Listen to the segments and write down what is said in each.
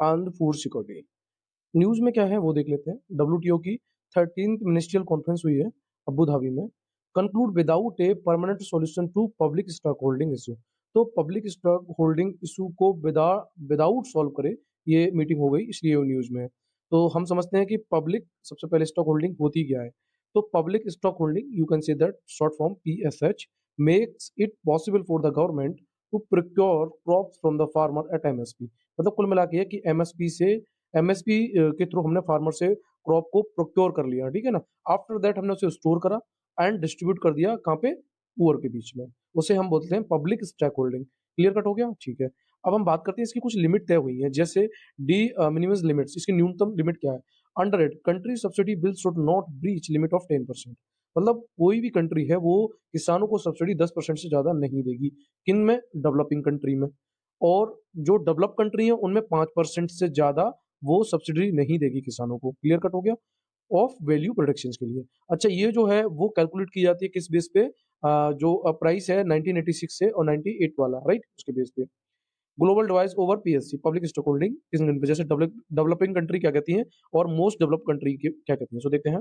On food security. News में क्या है वो देख लेते हैं। डब्ल्यूटीओ की 13th मिनिस्ट्रियल कॉन्फ्रेंस हुई है अबू धाबी में। Conclude without a permanent solution to public stock holding issue. तो पब्लिक स्टॉक होल्डिंग इशू को विदाउट सॉल्व करे ये मीटिंग हो गई, इसलिए वो न्यूज़ में है। तो हम समझते हैं कि पब्लिक सबसे पहले स्टॉक होल्डिंग होती क्या है। तो public stock holding, you can say that short form PSH, makes it possible for the government to procure crops from the farmer at MSP. मतलब कुल मिला के कि एमएसपी के थ्रू हमने फार्मर से क्रॉप को प्रोक्योर कर लिया, ठीक है ना। आफ्टर दैट हमने उसे स्टोर करा एंड डिस्ट्रीब्यूट कर दिया कहाँ पे, पुअर के बीच में। उसे हम बोलते हैं public stock holding. Clear cut हो गया, ठीक है। अब हम बात करते हैं इसकी कुछ लिमिट तय हुई है, जैसे डी मिनिमम लिमिट्स। इसकी न्यूनतम लिमिट क्या है। Under it country subsidy bill should not breach limit of 10%। मतलब कोई भी कंट्री है वो किसानों को सब्सिडी 10% से ज्यादा नहीं देगी। किन में, डेवलपिंग कंट्री में। और जो डेवलप कंट्री है उनमें 5% से ज्यादा वो सब्सिडी नहीं देगी किसानों को। क्लियर कट हो गया। ऑफ वैल्यू प्रोडक्शन के लिए। अच्छा, ये जो है वो कैलकुलेट की जाती है किस बेस पे, जो प्राइस है 1986 से और 98 वाला, राइट, उसके बेस पे। Global device over PSC, public stock holding किस पे, जैसे डेवलपिंग कंट्री क्या कहती है और मोस्ट डेवलप कंट्री क्या कहती है। सो देखते हैं।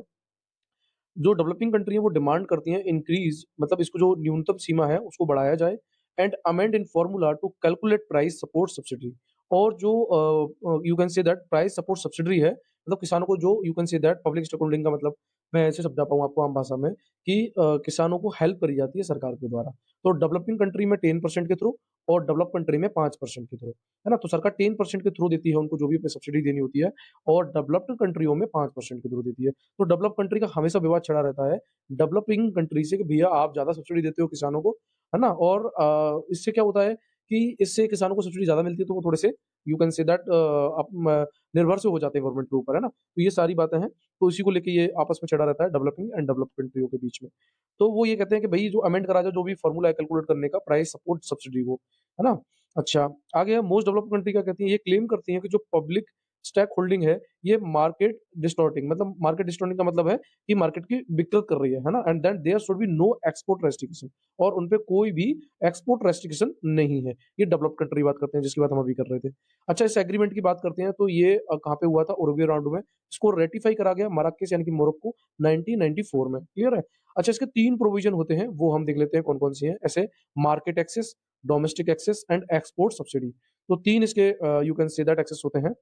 जो डेवलपिंग कंट्री है वो डिमांड करती हैं इंक्रीज, मतलब इसको जो न्यूनतम सीमा है उसको बढ़ाया जाए, and amend in formula to calculate price support subsidy. और जो you can say that price support subsidy है, मतलब किसानों को जो, you can say that public stock holding का मतलब मैं ऐसे समझा पाऊँ आपको आम भाषा में कि किसानों को हेल्प करी जाती है सरकार के द्वारा। तो डेवलपिंग कंट्री में 10% के थ्रू और डेवलप कंट्री में 5% के थ्रू, है ना। तो सरकार 10% के थ्रू देती है उनको जो भी सब्सिडी देनी होती है, और डेवलप्ड कंट्रियों में 5% के थ्रू देती है। तो डेवलप कंट्री का हमेशा विवाद छड़ा रहता है डेवलपिंग कंट्री से कि भैया आप ज्यादा सब्सिडी देते हो किसानों को, है ना। और इससे क्या होता है कि इससे किसानों को सब्सिडी ज्यादा मिलती है, तो वो थोड़े से, यू कैन से दैट, निर्भर से हो जाते हैं गवर्नमेंट के ऊपर, है ना। तो ये सारी बातें हैं। तो इसी को लेके ये आपस में छड़ा रहता है डेवलपिंग एंड डेवलप कंट्रियों के बीच में। तो वो ये कहते हैं कि भाई जो अमेंड करा जाए जो भी फॉर्मूला है कैलकुलेट करने का प्राइस सपोर्ट सब्सिडी को, है ना। अच्छा, आगे है मोस्ट डेवलप कंट्री क्या कहती है। ये क्लेम करती है कि जो पब्लिक स्टैक होल्डिंग है ये मार्केट डिस्टॉर्टिंग, मतलब मार्केट डिस्टॉर्टिंग का मतलब है कि मार्केट की विकृत कर रही है ना। And then there should be no export restriction, और उनपे कोई भी एक्सपोर्ट रेस्ट्रिक्शन नहीं है। ये डेवलप कंट्री की बात करते हैं जिसकी बात हम अभी कर रहे थे। अच्छा, इस एग्रीमेंट की बात करते हैं तो ये कहाँ पे हुआ था, उरुग्वे राउंड में। इसको रेटिफाई करा गया मराकेश यानी कि मोरक्को 1994 में। क्लियर है। अच्छा, इसके 3 प्रोविजन होते हैं, वो हम देख लेते हैं कौन कौन सी हैं। ऐसे market access, domestic access and export subsidy. तो 3 इसके you can say that access होते हैं।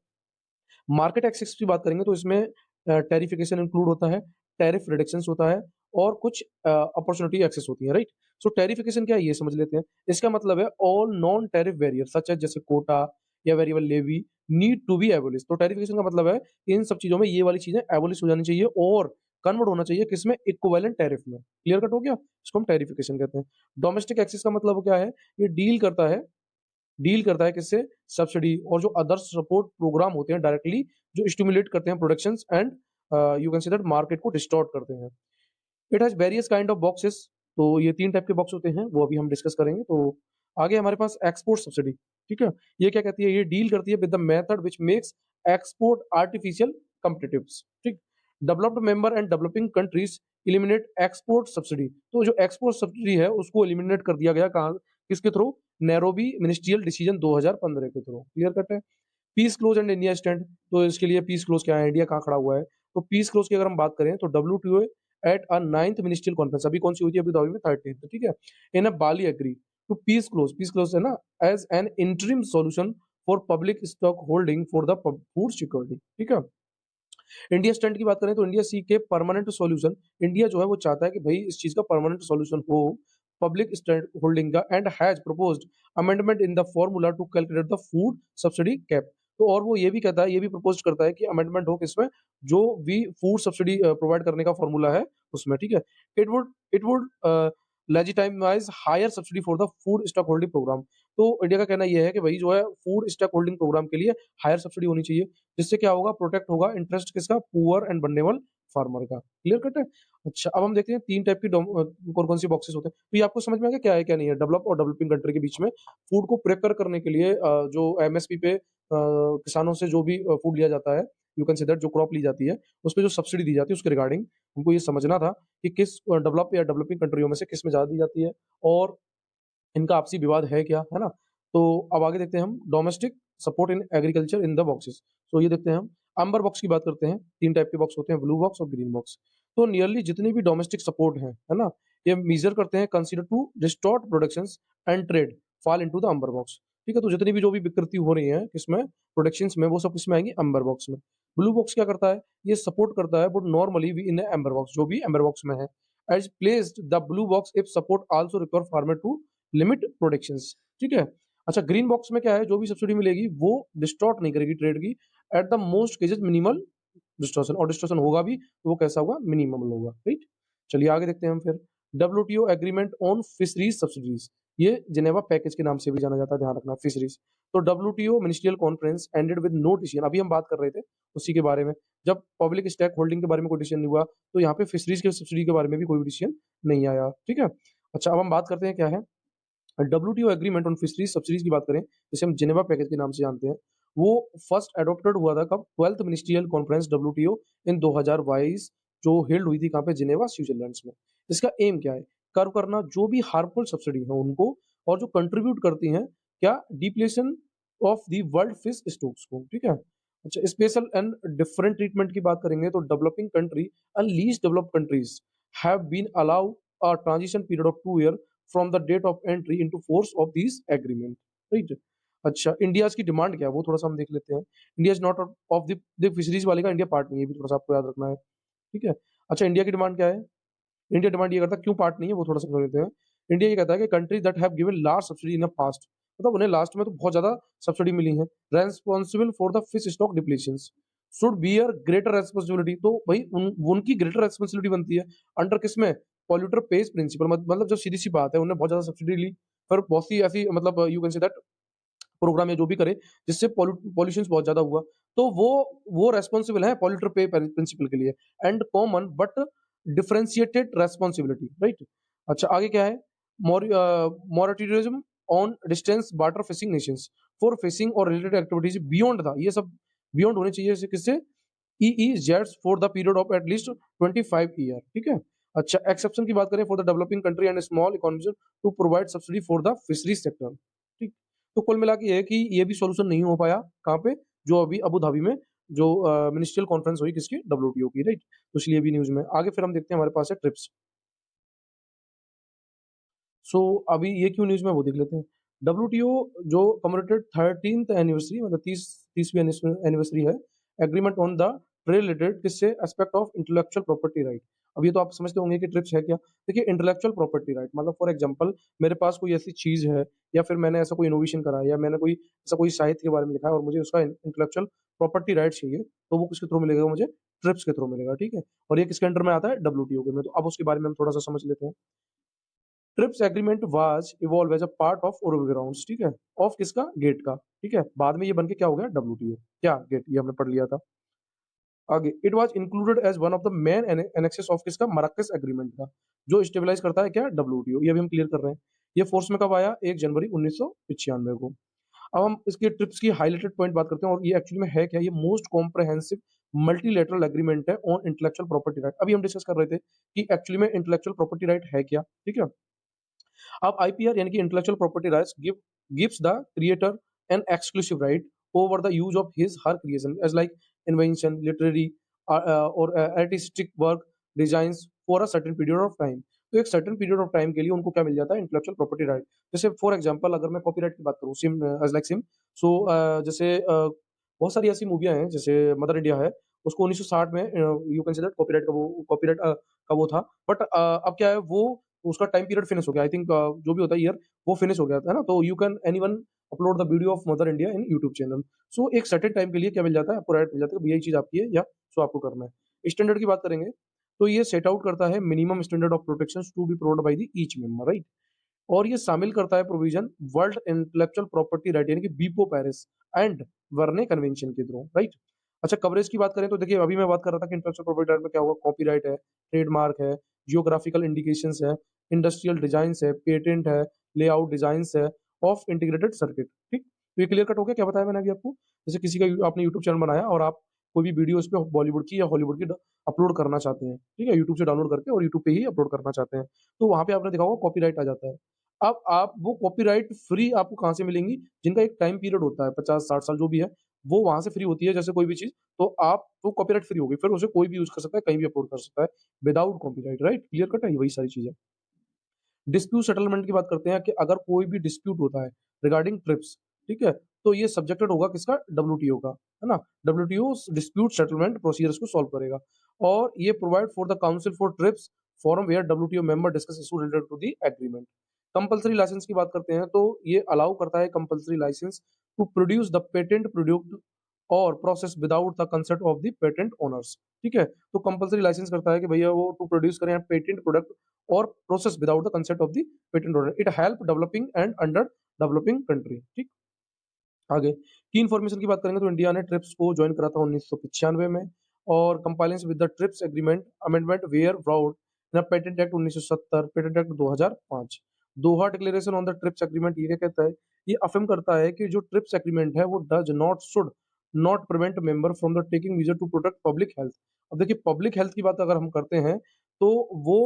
मार्केट एक्सेस की बात करेंगे तो इसमें टेरिफिकेशन इंक्लूड होता है, टैरिफ रिडक्शंस होता है, और कुछ अपॉर्चुनिटी एक्सेस होती है, राइट। सो टेरिफिकेशन क्या है ये समझ लेते हैं। इसका मतलब है all non tariff barrier such है, जैसे कोटा या variable levy need to be abolish. तो टेरिफिकेशन का मतलब है कि इन सब चीजों में ये वाली चीजें एबोलिश हो जानी चाहिए और कन्वर्ट होना चाहिए किसमें, इक्विवेलेंट टैरिफ में। क्लियर कट हो गया। इसको हम टेरिफिकेशन कहते हैं। डोमेस्टिक एक्सेस का मतलब क्या है, ये डील करता है किससे, सब्सिडी और जो अदर सपोर्ट प्रोग्राम होते हैं डायरेक्टली जो स्टिमुलेट करते हैं production and you can say that market को डिस्टॉर्ट करते हैं। It has various kind of boxes. तो ये 3 टाइप के बॉक्स होते हैं, वो अभी हम डिस्कस करेंगे। तो आगे हमारे पास एक्सपोर्ट सब्सिडी, ठीक है। ये क्या कहती है, ये डील करती है with the method which makes export artificial competitives, ठीक। Developed member and developing countries eliminate export subsidy. तो जो एक्सपोर्ट सब्सिडी है उसको एलिमिनेट कर दिया गया, कहाँ, किसके थ्रू, नैरोबी मिनिस्ट्रियल डिसीजन 2015 के थ्रू। क्लियर कट है। Peace clause and India stand. तो इसके लिए पीस क्लोज क्या है, इंडिया कहाँ खड़ा हुआ है। तो पीस क्लोज की अगर हम बात करें तो WTO at a 9th ministerial conference, अभी कौन सी हुई थी, अभी तो अभी में 13th, ठीक है। In a Bali agree to peace clause है ना, as an interim solution for public stock holding for the food security, ठीक है। इंडिया स्टैंड की बात करें तो इंडिया सी के परमानेंट सॉल्यूशन, इंडिया जो है वो चाहता है कि भाई इस चीज का परमानेंट सॉल्यूशन हो पब्लिक स्टैंड होल्डिंग का, and has proposed amendment in the formula to calculate the food subsidy cap. तो और वो ये भी कहता है, ये भी प्रपोज करता है कि अमेंडमेंट हो किसमें, जो भी फूड सब्सिडी प्रोवाइड करने का फॉर्मूला है उसमें, ठीक है। It would legitimize higher subsidy for the food stock holding programme. तो इंडिया का कहना यह है कि भाई जो है फूड स्टॉक होल्डिंग प्रोग्राम के लिए हायर सब्सिडी होनी चाहिए, जिससे क्या होगा, प्रोटेक्ट होगा इंटरेस्ट किसका, पुअर एंड वल्नरेबल फार्मर का। क्लियर कट है। अच्छा, अब हम देखते हैं 3 टाइप की कौन कौन सी बॉक्सेस होते हैं। तो ये आपको समझ में आ गया क्या है क्या नहीं है। डेवलप और डेवलपिंग कंट्री के बीच में फूड को प्रेफर करने के लिए जो एमएसपी पे किसानों से जो भी फूड लिया जाता है, यू कैन से दैट, जो क्रॉप ली जाती है उस पे जो सब्सिडी दी जाती है उसके रिगार्डिंग हमको ये समझना था कि किस डेवलप या डेवलपिंग कंट्रियों में से किस में ज्यादा दी जाती है, और इनका आपसी विवाद है क्या, है ना। तो अब आगे देखते हैं हम domestic support in agriculture in the boxes. तो ये देखते हैं हम अम्बर बॉक्स की बात करते हैं। 3 टाइप के बॉक्स होते हैं, ब्लू बॉक्स और ग्रीन बॉक्स। तो नियरली जितने भी डोमेस्टिक सपोर्ट हैं, है ना? ये मेजर करते हैं consider to distort productions and trade fall into the amber box. ठीक है? तो जितनी भी जो भी विकृति हो रही है किसमें, प्रोडक्शंस में, वो सब किसमें आएँगी? अम्बर बॉक्स में। ब्लू बॉक्स क्या करता है? ये सपोर्ट करता है but normally we in a amber box, जो भी अम्बर बॉक्स में है। As placed the blue box if support also require farmer to limit productions. ठीक है? अच्छा, ग्रीन बॉक्स में क्या है? जो भी सब्सिडी मिलेगी वो डिस्टॉर्ट नहीं करेगी ट्रेड की। At the most cases minimal distortion, और डिस्टॉर्शन होगा भी तो वो कैसा होगा? मिनिमम होगा, राइट? चलिए आगे देखते हैं हम फिर। WTO agreement on fisheries subsidies, ये जिनेवा पैकेज के नाम से भी जाना जाता है, ध्यान रखना, फिशरीज। तो WTO ministerial conference ended with no decision, अभी हम बात कर रहे थे उसी के बारे में। जब पब्लिक स्टेक होल्डिंग के बारे में कोई डिसीजन नहीं हुआ तो यहाँ पे फिशरीज के सब्सिडी के बारे में भी कोई डिसीजन नहीं आया। ठीक है? अच्छा, अब हम बात करते हैं क्या है WTO agreement on fisheries subsidies की बात करें, जिसे हम जिनेवा पैकेज के नाम से जानते हैं। वो फर्स्ट एडॉप्टेड हुआ था कब? 12th मिनिस्ट्रियल कॉन्फ्रेंस डब्ल्यूटीओ इन 2022, जो हेल्ड हुई थी कहाँ पे? जिनेवा, स्विट्जरलैंड में। इसका एम क्या है? कर्व करना जो भी हार्मफुल सब्सिडी है उनको, और जो कंट्रीब्यूट करती हैं क्या? Depletion of the world fish stocks को। ठीक है? अच्छा, स्पेशल एंड डिफरेंट ट्रीटमेंट की बात करेंगे तो developing country and least developed countries have been allow a transition period of 2 year from the date of entry into force of this agreement, right? अच्छा, India's की डिमांड क्या है वो थोड़ा-सा हम देख लेते हैं। India is not of the fisheries वाले का इंडिया पार्ट नहीं है, ये भी थोड़ा-सा आपको याद रखना है, ठीक है? अच्छा, इंडिया की डिमांड क्या है? इंडिया डिमांड ये करता है, क्यों पार्ट नहीं है वो थोड़ा-सा समझ लेते हैं। इंडिया ये कहता है कि countries that have given large subsidy in the past, मतलब उन्हें लास्ट में तो बहुत ज़्यादा सब्सिडी मिली है, responsible for the fish stock depletions should bear greater responsibility, तो भाई उनकी ग्रेटर रिस्पांसिबिलिटी बनती है अंडर किसमें? पॉल्यूटर पेज प्रिंसिपल, मतलब जो सीधी सी बात है, उन्होंने बहुत ज्यादा सब्सिडी ली, पर बहुत सी ऐसी, मतलब you can say that programme या जो भी करे जिससे पॉल्यूशन बहुत ज्यादा हुआ, तो वो रेस्पॉन्सिबल है पॉल्यूटर पे प्रिंसिपल के लिए, and common but differentiated responsibility, right? अच्छा, आगे क्या है? Moratorium on distance water fishing Nations for fishing और रिलेटेड एक्टिविटीज बियॉन्ड था, ये सब बियॉन्ड होने चाहिए, किससे? EEZs for the period of at least 25 year, ठीक है? अच्छा, एक्सेप्शन की बात करें for the developing country and small economies to provide subsidy for the fisheries sector, ठीक? तो कुल मिला के ये है कि ये भी सॉल्यूशन नहीं हो पाया, कहाँ पे? जो अभी अबू धाबी में जो मिनिस्ट्रियल कॉन्फ्रेंस हुई किसकी? डब्ल्यूटीओ की, राइट? तो इसलिए भी न्यूज़ में आगे फिर हम देखते हैं, हमारे पास है ट्रिप्स। सो अभी ये क्यों न्यूज़ में, वो देख लेते हैं। डब्ल्यूटीओ जो कमेमोरेटेड 13th एनिवर्सरी, मतलब 30वीं एनिवर्सरी है, agreement on the trade related किससे? Aspect of intellectual property right. अब ये तो आप समझते होंगे कि ट्रिप्स है क्या? देखिए, इंटेलेक्चुअल प्रॉपर्टी राइट मतलब फॉर एग्जांपल मेरे पास कोई ऐसी चीज़ है, या फिर मैंने ऐसा कोई इनोवेशन करा है, या मैंने कोई ऐसा कोई साहित्य के बारे में लिखा है और मुझे उसका इंटेलेक्चुअल प्रॉपर्टी राइट चाहिए, तो वो किसके थ्रू मिलेगा मुझे? ट्रिप्स के थ्रू मिलेगा, ठीक है? और ये किसके अंडर में आता है? डब्ल्यूटीओ के में। तो अब उसके बारे में हम थोड़ा-सा समझ लेते हैं। TRIPS agreement was evolve as a part of grounds, ठीक है? ऑफ किसका? गेट का, ठीक है? बाद में ये बन के क्या हो गया? डब्ल्यूटीओ। क्या गेट? ये हमने पढ़ लिया था आगे। It was included as one of the main annexes of किसका? मराकश एग्रीमेंट का, जो स्टेबलाइज करता है क्या? डब्ल्यूटीओ। ये अभी हम क्लियर कर रहे हैं। ये फोर्स में कब आया? 1 जनवरी 1995 को। अब हम इसके ट्रिप्स की हाइलाइटेड पॉइंट बात करते हैं, और ये एक्चुअली में है क्या? ये मोस्ट कॉम्प्रिहेंसिव मल्टीलेटरल एग्रीमेंट है ऑन इंटेलेक्चुअल प्रॉपर्टी राइट। अभी हम डिस्कस कर रहे थे कि एक्चुअली में इंटेलेक्चुअल प्रॉपर्टी राइट है क्या, ठीक है? अब आईपीआर यानी कि intellectual property rights gives the creator an exclusive right over the use of his her creation as like invention, literary or artistic work designs for a certain period of time। तो एक certain period of time के लिए उनको क्या मिल जाता है? Intellectual property right. जैसे for example अगर मैं कॉपीराइट की बात करूँ, सिम एज लाइक सिम, सो जैसे बहुत सारी ऐसी मूवियाँ हैं, जैसे मदर इंडिया है, उसको 1960 में you can say that copyright का वो कॉपीराइट का वो था, बट अब क्या है, वो उसका टाइम पीरियड फिनिश हो गया, आई थिंक जो भी होता है ईयर, वो फिनिश हो गया था, है ना? तो you can anyone upload the video of mother India in YouTube channel. So एक सर्टेन टाइम के लिए क्या मिल जाता है? आपको राइट मिल जाता है कि भैया ये चीज़ आपकी है, या सो आपको करना है। स्टैंडर्ड की बात करेंगे तो ये सेट आउट करता है minimum standard of protections to be provided by the each member, right? और ये शामिल करता है provision world intellectual property right यानी कि बीपो पेरिस एंड वर्ने कन्वेंशन के थ्रू, राइट? अच्छा, कवरेज की बात करें तो देखिए, अभी मैं बात कर रहा था कि इंटेलेक्चुअल प्रॉपर्टी राइट में क्या होगा? कॉपीराइट है, ट्रेडमार्क है, जियोग्राफिकल इंडिकेशंस है, इंडस्ट्रियल डिजाइन्स है, पेटेंट है, लेआउट डिजाइन्स है, ऑफ इंटीग्रेटेड सर्किट, ठीक? तो ये क्लियर कट हो गया, क्या बताया मैंने अभी आपको? जैसे किसी का आपने यूट्यूब चैनल बनाया और आप कोई भी वीडियो उस पे बॉलीवुड की या हॉलीवुड की अपलोड करना चाहते हैं, ठीक है? यूट्यूब से डाउनलोड करके और यूट्यूब पे ही अपलोड करना चाहते हैं, तो वहाँ पे आपने देखा होगा कॉपीराइट आ जाता है। अब आप वो कॉपीराइट फ्री आपको कहाँ से मिलेंगी? जिनका एक टाइम पीरियड होता है 50-60 साल जो भी है, वो वहाँ से फ्री होती है जैसे कोई भी चीज़, तो आप वो कॉपीराइट फ्री हो गई, फिर उसे कोई भी यूज़ कर सकता है, कहीं भी अपलोड कर सकता है, without copyright right? Clear cut है? ये वही सारी चीज़ है। डिस्प्यूट सेटलमेंट की बात करते हैं कि अगर कोई भी डिस्प्यूट होता है रिगार्डिंग ट्रिप्स, ठीक है? तो ये सब्जेक्टेड होगा किसका? डब्ल्यूटीओ का, है ना? डब्ल्यूटीओ डिस्प्यूट सेटलमेंट प्रोसीजर्स को सॉल्व करेगा और ये provide for the council for TRIPS forum where WTO member discuss issue related to the agreement. Compulsory license की बात करते हैं तो ये अलाउ करता है compulsory license to produce the patent product और process without the consent of the patent owners, ठीक है? तो कंपल्सरी लाइसेंस करता है कि भैया वो टू प्रोड्यूस करें पेटेंट प्रोडक्ट और process without the consent of the patent owner. It help developing and under developing country, ठीक। आगे की इन्फॉर्मेशन की बात करेंगे तो इंडिया ने ट्रिप्स को ज्वाइन करा था 1995 में और compliance with the TRIPS agreement amendment were brought in patent act 1970, patent act 2005। Doha declaration on the TRIPS agreement ये क्या कहता है? ये अफर्म करता है कि जो ट्रिप्स एग्रीमेंट है वो does not should not prevent member from the taking measure to protect public health. अब देखिए पब्लिक हेल्थ की बात अगर हम करते हैं तो वो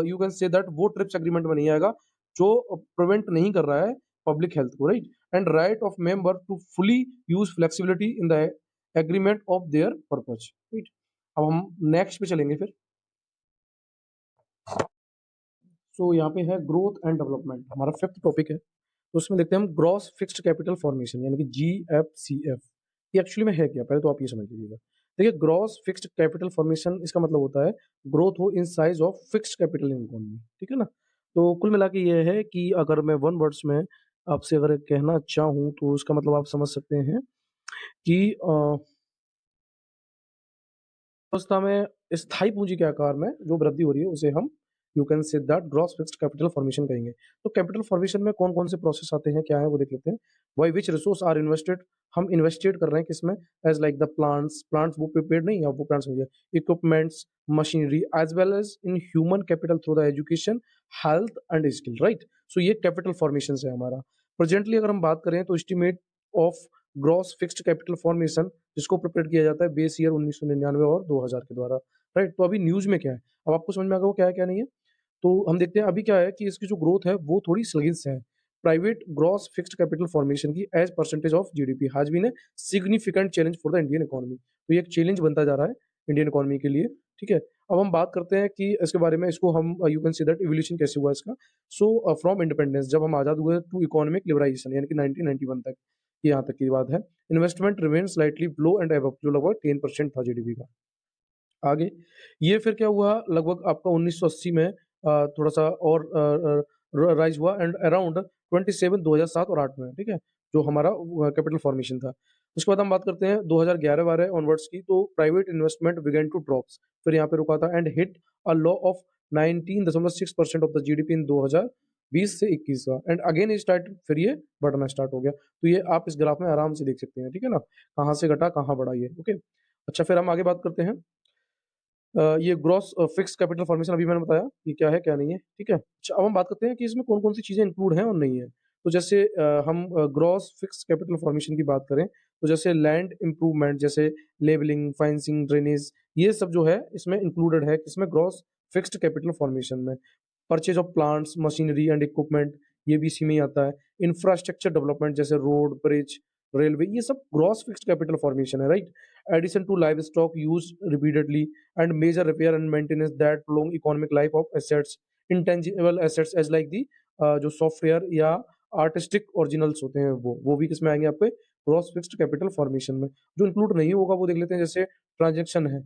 यू कैन से दैट वो ट्रिप्स एग्रीमेंट में नहीं आएगा जो प्रिवेंट नहीं कर रहा है पब्लिक हेल्थ को, right? and right of member to fully use flexibility in the agreement of their purpose, right? अब हम नेक्स्ट पे चलेंगे फिर। सो यहाँ पे है ग्रोथ एंड डेवलपमेंट, हमारा फिफ्थ टॉपिक है। तो उसमें देखते हैं हम ग्रॉस फिक्स्ड कैपिटल फॉर्मेशन यानी कि GFCF। ये एक्चुअली में है क्या, पहले तो आप ये समझ लीजिएगा। देखिए ग्रॉस फिक्स्ड कैपिटल फॉर्मेशन इसका मतलब होता है ग्रोथ हो in size of fixed capital in economy, ठीक है ना? तो कुल मिला के ये है कि अगर मैं वन वर्ड्स में आपसे अगर कहना चाहूँ तो उसका मतलब आप समझ सकते हैं कि अवस्था में स्थायी पूंजी के आकार में जो वृद्धि हो रही है उसे हम you can say that gross fixed capital formation कहेंगे। तो कैपिटल फॉर्मेशन में कौन-कौन से प्रोसेस आते हैं, क्या है वो देख लेते हैं। Why which resource are invested, हम इन्वेस्टेड कर रहे हैं किसमें? As like the plants, plants वो प्रीपेड नहीं है, वो प्लांट्स हो गया। Equipments, machinery as well as in human capital through the education, health and skill, right? So ये कैपिटल फॉर्मेशन है हमारा। प्रेजेंटली अगर हम बात करें तो estimate of gross fixed capital formation जिसको प्रिपेयर किया जाता है बेस ईयर 1999 और 2000 के द्वारा, राइट? तो अभी न्यूज़ में क्या है? अब आपको समझ में आ गया वो क्या है, क्या नहीं है? तो हम देखते हैं अभी क्या है कि इसकी जो ग्रोथ है वो थोड़ी स्लगिश है। Private gross fixed capital formation की as percentage of GDP has been a significant challenge for the Indian economy. तो ये एक चैलेंज बनता जा रहा है इंडियन इकोनॉमी के लिए, ठीक है? अब हम बात करते हैं कि इसके बारे में, इसको हम you can see that evolution कैसे हुआ इसका। सो फ्रॉम इंडिपेंडेंस जब हम आज़ाद हुए टू इकोनॉमिक लिबरलाइजेशन यानी कि 1991 तक, ये यहाँ तक की बात है। Investment remain slightly below and above जो लगभग 10% था जीडीपी का। आगे ये फिर क्या हुआ लगभग आपका 1980 में थोड़ा-सा और राइज़ हुआ एंड अराउंड 27 2007 और 8 में, ठीक है? जो हमारा कैपिटल फॉर्मेशन था। उसके बाद हम बात करते हैं 2011-12 ऑनवर्ड्स की, तो private investment began to drops, फिर यहाँ पे रुका था and hit a low of 19.6% of the GDP in 2020 से 21 का एंड अगेन it स्टार्ट फिर ये बढ़ना स्टार्ट हो गया। तो ये आप इस ग्राफ में आराम से देख सकते हैं, ठीक है ना? कहाँ से घटा, कहाँ बढ़ा ये, ओके? अच्छा फिर हम आगे बात करते हैं। ये ग्रॉस फिक्स्ड कैपिटल फॉर्मेशन अभी मैंने बताया, ये क्या है, क्या नहीं है, ठीक है? अच्छा, अब हम बात करते हैं कि इसमें कौन-कौन सी चीज़ें इंक्लूड हैं और नहीं है। तो जैसे हम ग्रॉस फिक्स्ड कैपिटल फॉर्मेशन की बात करें, तो जैसे लैंड इम्प्रूवमेंट, जैसे लेवलिंग, फेंसिंग, ड्रेनेज, ये सब जो है इसमें इंक्लूडेड है, किसमें? ग्रॉस फिक्स्ड कैपिटल फॉर्मेशन में। Purchase of plants, machinery and equipment, ये भी इसी में ही आता है। इंफ्रास्ट्रक्चर डेवलपमेंट जैसे रोड, ब्रिज, रेलवे, ये सब ग्रॉस फिक्स्ड कैपिटल फॉर्मेशन है, right? Addition to livestock used repeatedly and major repair and maintenance that prolong economic life of assets, intangible assets as like the जो software या artistic originals होते हैं वो भी किसमें आएंगे आपके ग्रॉस फिक्स्ड कैपिटल फॉर्मेशन में। जो इंक्लूड नहीं होगा वो देख लेते हैं, जैसे ट्रांजेक्शन है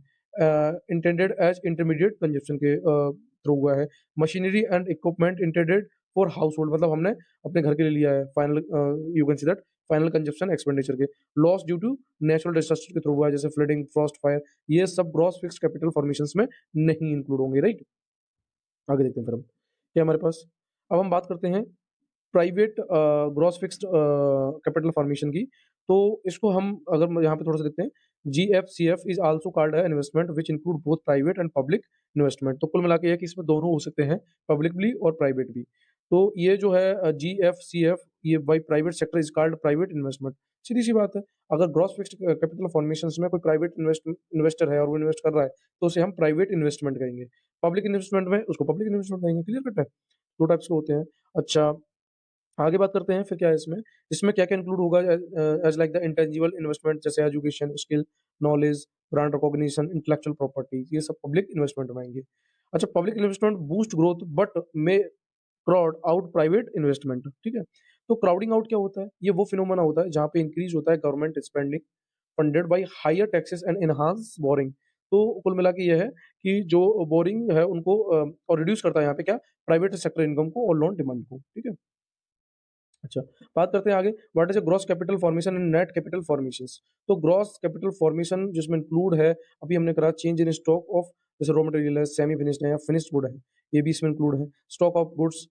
इंटेंडेड एज इंटरमीडिएट कंजप्शन के थ्रू हुआ है। Machinery and equipment intended for household, मतलब हमने अपने घर के लिए लिया है, final you can see that final consumption expenditure के। Loss due to natural disaster के थ्रू हुआ है, जैसे फ्लडिंग, फ्रॉस्ट, फायर, ये सब ग्रॉस फिक्स्ड कैपिटल फॉर्मेशंस में नहीं इंक्लूड होंगे, राइट? आगे देखते हैं फिर हम, क्या हमारे पास। अब हम बात करते हैं private gross fixed capital formation की। तो इसको हम अगर यहाँ पे थोड़ा सा देखते हैं, GFCF इज आल्सो कॉल्ड है investment which include both private and public investment. तो कुल मिला के ये है कि इसमें दोनों हो सकते हैं, पब्लिकली और प्राइवेट भी। तो ये जो है GFCF, ये by private sector is called private investment. सीधी सी बात है, अगर ग्रॉस फिक्स्ड कैपिटल फॉर्मेशन में कोई प्राइवेट इन्वेस्टर है और वो इन्वेस्ट कर रहा है तो उसे हम प्राइवेट इन्वेस्टमेंट कहेंगे। पब्लिक इन्वेस्टमेंट में उसको पब्लिक इन्वेस्टमेंट कहेंगे। क्लियर कट है? दो टाइप्स के होते हैं। अच्छा आगे बात करते हैं फिर क्या है इसमें, इसमें क्या-क्या इंक्लूड होगा as like the intangible investment जैसे education, skill, knowledge, brand recognition, intellectual property ये सब पब्लिक इन्वेस्टमेंट में आएँगे। अच्छा public investment boost growth but may crowd out private investment, ठीक है? तो क्राउडिंग आउट क्या होता है? ये वो फिनोमेना होता है जहाँ पे इंक्रीज़ होता है government spending funded by higher taxes and enhance borrowing. तो कुल मिला के ये है कि जो बोरिंग है उनको और रिड्यूस करता है यहाँ पे क्या प्राइवेट सेक्टर इनकम को और लोन डिमांड को, ठीक है? अच्छा, बात करते हैं आगे what is a gross capital formation and net capital formations. तो ग्रॉस कैपिटल फॉर्मेशन जिसमें इंक्लूड है, अभी हमने करा चेंज इन स्टॉक ऑफ जैसे रॉ मटेरियल है, सेमी फिनिश्ड है या फिनिश्ड गुड है, ये भी इसमें इंक्लूड है। Stock of goods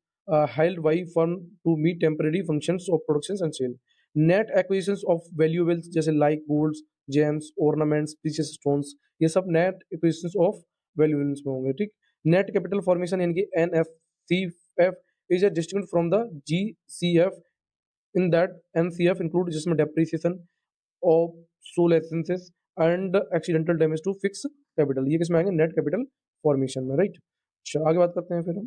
held by firm to meet temporary functions of productions and sale. Net acquisitions of valuables जैसे like golds, gems, ornaments, precious stones, ये सब नेट एक्विजिशंस ऑफ वैल्यूएबल्स में होंगे, ठीक? नेट कैपिटल फॉर्मेशन यानी कि NFCF is a distinct from the GCF in that NCF include जिसमें depreciation, obsolescence and accidental damage to fixed capital, ये किसमें आएंगे नेट कैपिटल फॉर्मेशन में, राइट? अच्छा आगे बात करते हैं फिर हम,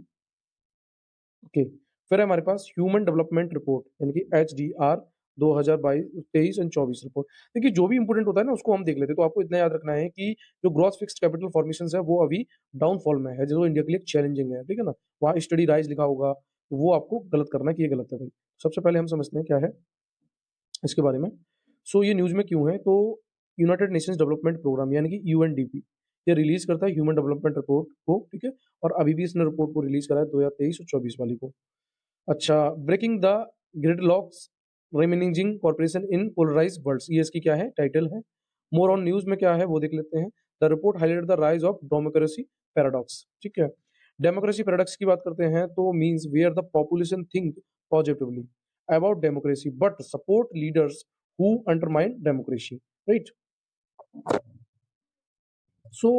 ओके, फिर है हमारे पास ह्यूमन डेवलपमेंट रिपोर्ट यानी कि HDR 2022 23 एंड 24 रिपोर्ट। देखिए जो भी इंपॉर्टेंट होता है ना उसको हम देख लेते हैं, तो आपको इतना याद रखना है कि जो ग्रॉस फिक्स्ड कैपिटल फॉर्मेशन है वो अभी डाउनफॉल में है, जो इंडिया के लिए चैलेंजिंग है, ठीक है ना? वहाँ स्टडी राइज लिखा होगा, तो वो आपको गलत करना है कि ये गलत है भाई। सबसे पहले हम समझते हैं क्या है इसके बारे में। सो ये न्यूज़ में क्यों है? तो यूनाइटेड नेशंस डेवलपमेंट प्रोग्राम यानी कि यूएनडीपी ये रिलीज़ करता है ह्यूमन डेवलपमेंट रिपोर्ट को, ठीक है? और अभी भी इसने रिपोर्ट को रिलीज़ करा है 2023 और 24 वाली को। अच्छा, breaking the gridlocks reimagining corporation in polarized worlds, ये इसकी क्या है? टाइटल है। मोर ऑन न्यूज़ में क्या है वो देख लेते हैं। The report highlighted the rise of democracy paradox, ठीक है? डेमोक्रेसी पैराडॉक्स की बात करते हैं तो means where the population think positively about democracy but support leaders who undermine democracy, right? So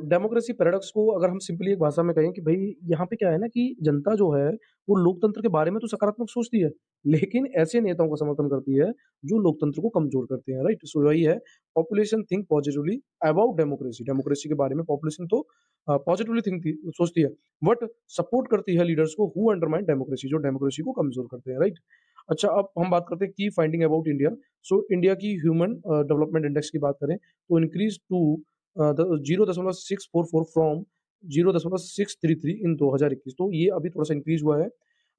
democracy paradox को अगर हम सिंपली एक भाषा में कहें कि भाई यहाँ पे क्या है ना कि जनता जो है वो लोकतंत्र के बारे में तो सकारात्मक सोचती है, लेकिन ऐसे नेताओं का समर्थन करती है जो लोकतंत्र को कमजोर करते हैं, राइट? सो यही है population think positively about democracy, democracy के बारे में पॉपुलेशन तो पॉजिटिवली थिंक सोचती है, बट सपोर्ट करती है लीडर्स को हु अंडरमाइन डेमोक्रेसी, जो डेमोक्रेसी को कमजोर करते हैं, राइट? अच्छा अब हम बात करते हैं की finding about India. So India की ह्यूमन डेवलपमेंट इंडेक्स की बात करें तो इंक्रीज टू 0.644 फ्रॉम 0.633 इन 2021, तो ये अभी थोड़ा सा इंक्रीज हुआ है,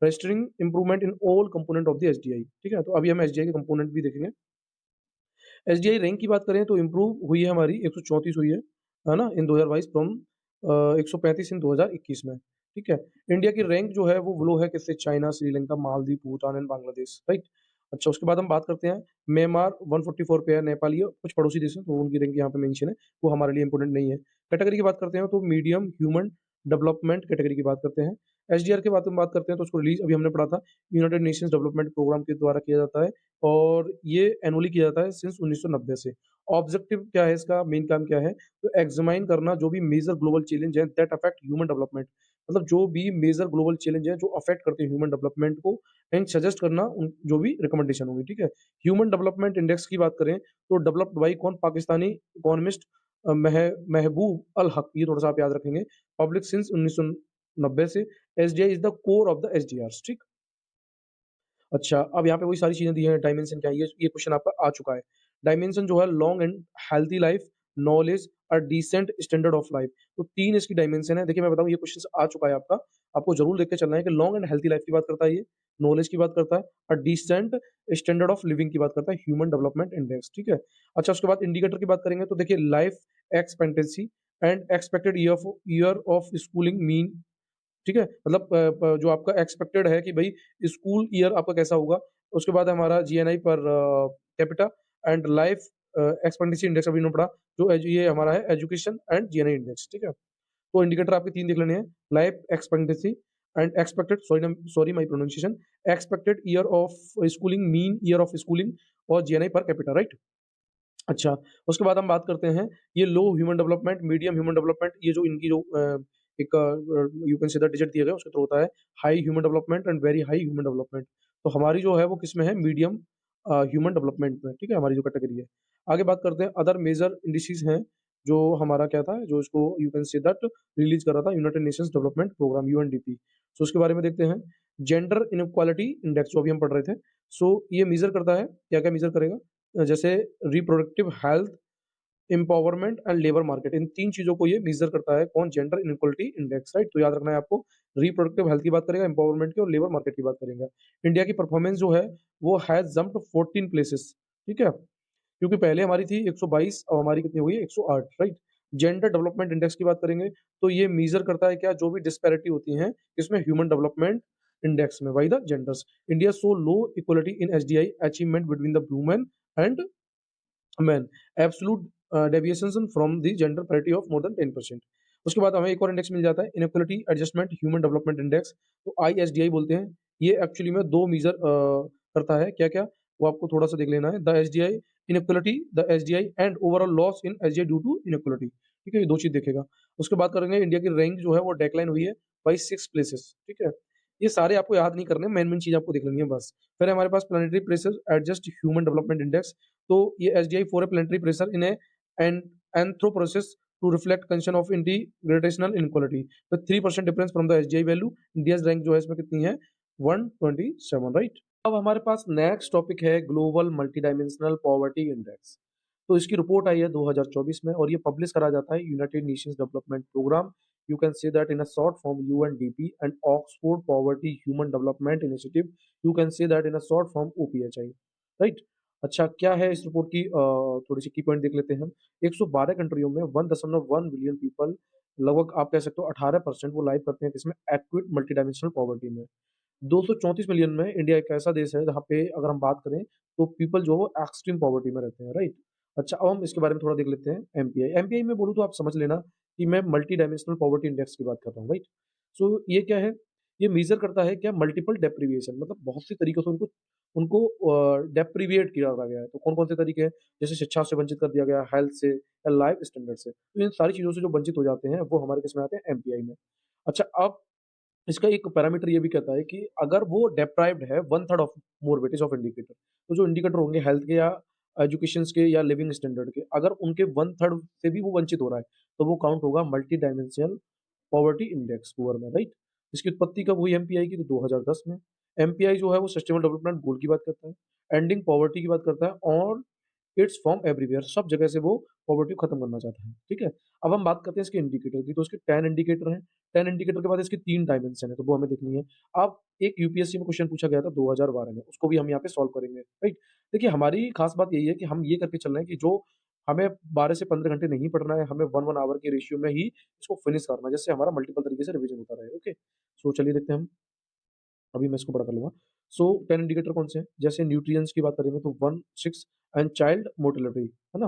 registering improvement in all component of the SDI, ठीक है? तो अभी हम एसडीआई के कंपोनेंट भी देखेंगे। एसडीआई रैंक की बात करें तो इंप्रूव हुई है हमारी 134 हुई है ना? इन 2022 फ्रॉम 135 इन 2021 में, ठीक है? इंडिया की रैंक जो है वो लो है किससे? China, Sri Lanka, Maldives, Bhutan and Bangladesh, right? अच्छा उसके बाद हम बात करते हैं म्यांमार 144 पे है, नेपाल, ये कुछ पड़ोसी देश हैं तो उनकी रैंक यहाँ पे मेंशन है, वो हमारे लिए इंपॉर्टेंट नहीं है। कैटेगरी की बात करते हैं तो मीडियम ह्यूमन डेवलपमेंट कैटेगरी की बात करते हैं। एसडीआर की बात करते हैं तो उसको रिलीज अभी हमने पढ़ा था, यूनाइटेड नेशंस डेवलपमेंट प्रोग्राम के द्वारा किया जाता है और ये एनुअली किया जाता है सिंस 1990 से। ऑब्जेक्टिव क्या है इसका, मेन काम क्या है? तो एग्जामाइन करना जो भी मेजर ग्लोबल चैलेंज है दैट अफेक्ट ह्यूमन डेवलपमेंट, मतलब जो भी मेजर ग्लोबल चैलेंज है जो अफेक्ट करते हैं ह्यूमन डेवलपमेंट को, एंड सजेस्ट करना उन जो भी रिकमेंडेशन होगी, ठीक है? ह्यूमन डेवलपमेंट इंडेक्स की बात करें तो डेवलप्ड बाई कौन? पाकिस्तानी इकोनॉमिस्ट महबूब अल हक, ये थोड़ा सा आप याद रखेंगे। पब्लिक सिंस 1990 से। SDI is the core of the SDR, ठीक? अच्छा, अब यहाँ पे वही सारी चीज़ें दी हैं, डायमेंशन क्या है? ये क्वेश्चन आपका आ चुका है। डायमेंशन जो है long and healthy life, knowledge और डिसेंट स्टैंडर्ड ऑफ लाइफ, तो 3 इसकी डायमेंशन है। देखिए मैं बताऊँ ये क्वेश्चन आ चुका है आपका, आपको ज़रूर देख के चलना है कि लॉन्ग एंड हेल्थी लाइफ की बात करता है ये, नॉलेज की बात करता है और डिसेंट स्टैंडर्ड ऑफ लिविंग की बात करता है ह्यूमन डेवलपमेंट इंडेक्स, ठीक है? अच्छा उसके बाद इंडिकेटर की बात करेंगे तो देखिए life expectancy and expected year of schooling mean, ठीक है? मतलब जो आपका एक्सपेक्टेड है कि भई स्कूल ईयर आपका कैसा होगा। उसके बाद हमारा GNI per capita and life expenditure index अभी हमने पढ़ा, जो ये हमारा है एजुकेशन एंड जीएनआई इंडेक्स, ठीक है? तो इंडिकेटर आपके 3 देख लेने हैं, life expectancy and expected sorry my pronunciation, expected year of schooling, mean year of schooling और जीएनआई पर कैपिटा, राइट? अच्छा, उसके बाद हम बात करते हैं ये low human development, medium human development, ये जो इनकी जो एक you can say the digit दिया गया है उसके थ्रू होता है high human development and very high human development. तो हमारी जो है वो किसमें है? मीडियम ह्यूमन डेवलपमेंट में, ठीक है? हमारी जो कैटेगरी है। आगे बात करते हैं अदर मेजर इंडिसेस हैं, जो हमारा क्या था, जो इसको you can say that release कर रहा था United Nations Development Programme UNDP. So उसके बारे में देखते हैं। जेंडर इनइक्वालिटी इंडेक्स जो अभी हम पढ़ रहे थे। सो ये मेज़र करता है, क्या-क्या मेज़र करेगा? जैसे reproductive health, empowerment and labour market, इन 3 चीज़ों को ये मेज़र करता है कौन? Gender inequality index, right? तो याद रखना है आपको, रिप्रोडक्टिव हेल्थ की बात करेगा, एम्पावरमेंट की और लेबर मार्केट की बात करेगा। इंडिया की परफॉर्मेंस जो है वो हैज़ जंप्ड 14 प्लेसेस, ठीक है? क्योंकि पहले हमारी थी 122, अब हमारी कितनी हो गई? 108, राइट? जेंडर डेवलपमेंट इंडेक्स की बात करेंगे, तो ये मेज़र करता है क्या? जो भी डिस्पैरिटी होती है, इसमें ह्यूमन डेवलपमेंट इंडेक्स में by the genders. India so low equality in SDI achievement between the women and main, absolute deviation from the gender parity of more than 10%। उसके बाद हमें एक और इंडेक्स मिल जाता है, inequality adjustment human development index, तो आईएसडीआई बोलते हैं। ये एक्चुअली में 2 मेज़र करता है, क्या-क्या? वो आपको थोड़ा-सा देख लेना है। The SDI inequality, the SDI and overall loss in SDI due to inequality, ठीक है? ये 2 चीज़ देखेगा। उसके बाद करेंगे इंडिया की रैंक जो है वो डिक्लाइन हुई है बाय 6 प्लेसेस, ठीक है? ये सारे आपको याद नहीं करने, मेन-मेन चीज़ आपको देख लेनी है बस। फिर हमारे पास planetary pressure adjust human development index, तो ये SDI for a planetary pressure in a an anthropocene to reflect condition of intergenerational inequality, तो 3% difference from the SDI value. India's rank जो है इसमें कितनी है? 127, राइट? अब हमारे पास नेक्स्ट टॉपिक है global multi dimensional poverty index. तो इसकी रिपोर्ट आई है 2024 में और ये पब्लिश करा जाता है United Nations Development Programme. You can say that in a short form UNDP and Oxford Poverty Human development Initiative, you can say that in a short form OPHI, right? अच्छा, क्या है इस रिपोर्ट की थोड़ी सी की पॉइंट देख लेते हैं हम। 112 कंट्रियों में 1.1 बिलियन पीपल, लगभग आप कह सकते हो 18% वो लाइव करते हैं किसमें? एक्यूट मल्टी डायमेंशनल पॉवर्टी में। 234 मिलियन में इंडिया एक ऐसा देश है जहाँ पे अगर हम बात करें तो पीपल जो है वो एक्सट्रीम पॉवर्टी में रहते हैं, राइट? अच्छा, अब हम इसके बारे में थोड़ा देख लेते हैं। एमपीआई, एमपीआई में बोलूँ तो आप समझ लेना कि मैं मल्टी डायमेंशनल पॉवर्टी इंडेक्स की बात कर रहा हूँ, राइट? सो ये क्या है? ये मेजर करता है क्या? मल्टीपल डेप्रिविएशन, मतलब बहुत सी तरीकों से उनको उनको डेप्रिविएट किया गया है। तो कौन कौन से तरीके हैं? जैसे शिक्षा से वंचित कर दिया गया, हेल्थ से या लाइफ स्टैंडर्ड से, तो इन सारी चीज़ों से जो वंचित हो जाते हैं वो हमारे किस में आते हैं? एमपीआई में। अच्छा, अब इसका एक पैरामीटर ये भी कहता है कि अगर वो डेप्राइव्ड है one third of more weightage of indicator, तो जो इंडिकेटर होंगे हेल्थ के या एजुकेशंस के या लिविंग स्टैंडर्ड के, अगर उनके वन थर्ड से भी वो वंचित हो रहा है, तो वो काउंट होगा multi dimensional poverty index poor में, राइट? इसकी उत्पत्ति कब हुई एमपीआई की? तो 2010 में। एमपीआई जो है वो सस्टेनेबल डेवलपमेंट गोल की बात करता है, एंडिंग पॉवर्टी की बात करता है और इट्स फ्रॉम एवरीवेयर, सब जगह से वो पॉवर्टी को खत्म करना चाहता है, ठीक है? अब हम बात करते हैं इसके इंडिकेटर की, तो इसके 10 इंडिकेटर हैं। 10 इंडिकेटर के बाद इसकी 3 डायमेंशन है, तो वो हमें देखनी है। अब एक यूपीएससी में क्वेश्चन पूछा गया था 2012 में, उसको भी हम यहाँ पे सॉल्व करेंगे, राइट? देखिए, हमारी खास बात यही है कि हम ये करके चल रहे हैं कि जो हमें 12 से 15 घंटे नहीं पढ़ना है, हमें 1-1 आवर के रेशियो में ही इसको फिनिश करना है, जिससे हमारा मल्टीपल तरीके से रिवीजन होता रहे, ओके? सो चलिए देखते हैं हम। अभी मैं इसको बड़ा कर लूँगा। सो 10 इंडिकेटर कौन से हैं? जैसे न्यूट्रिएंट्स की बात करेंगे तो 1, 6 एंड चाइल्ड मोर्टेलिटी, है ना?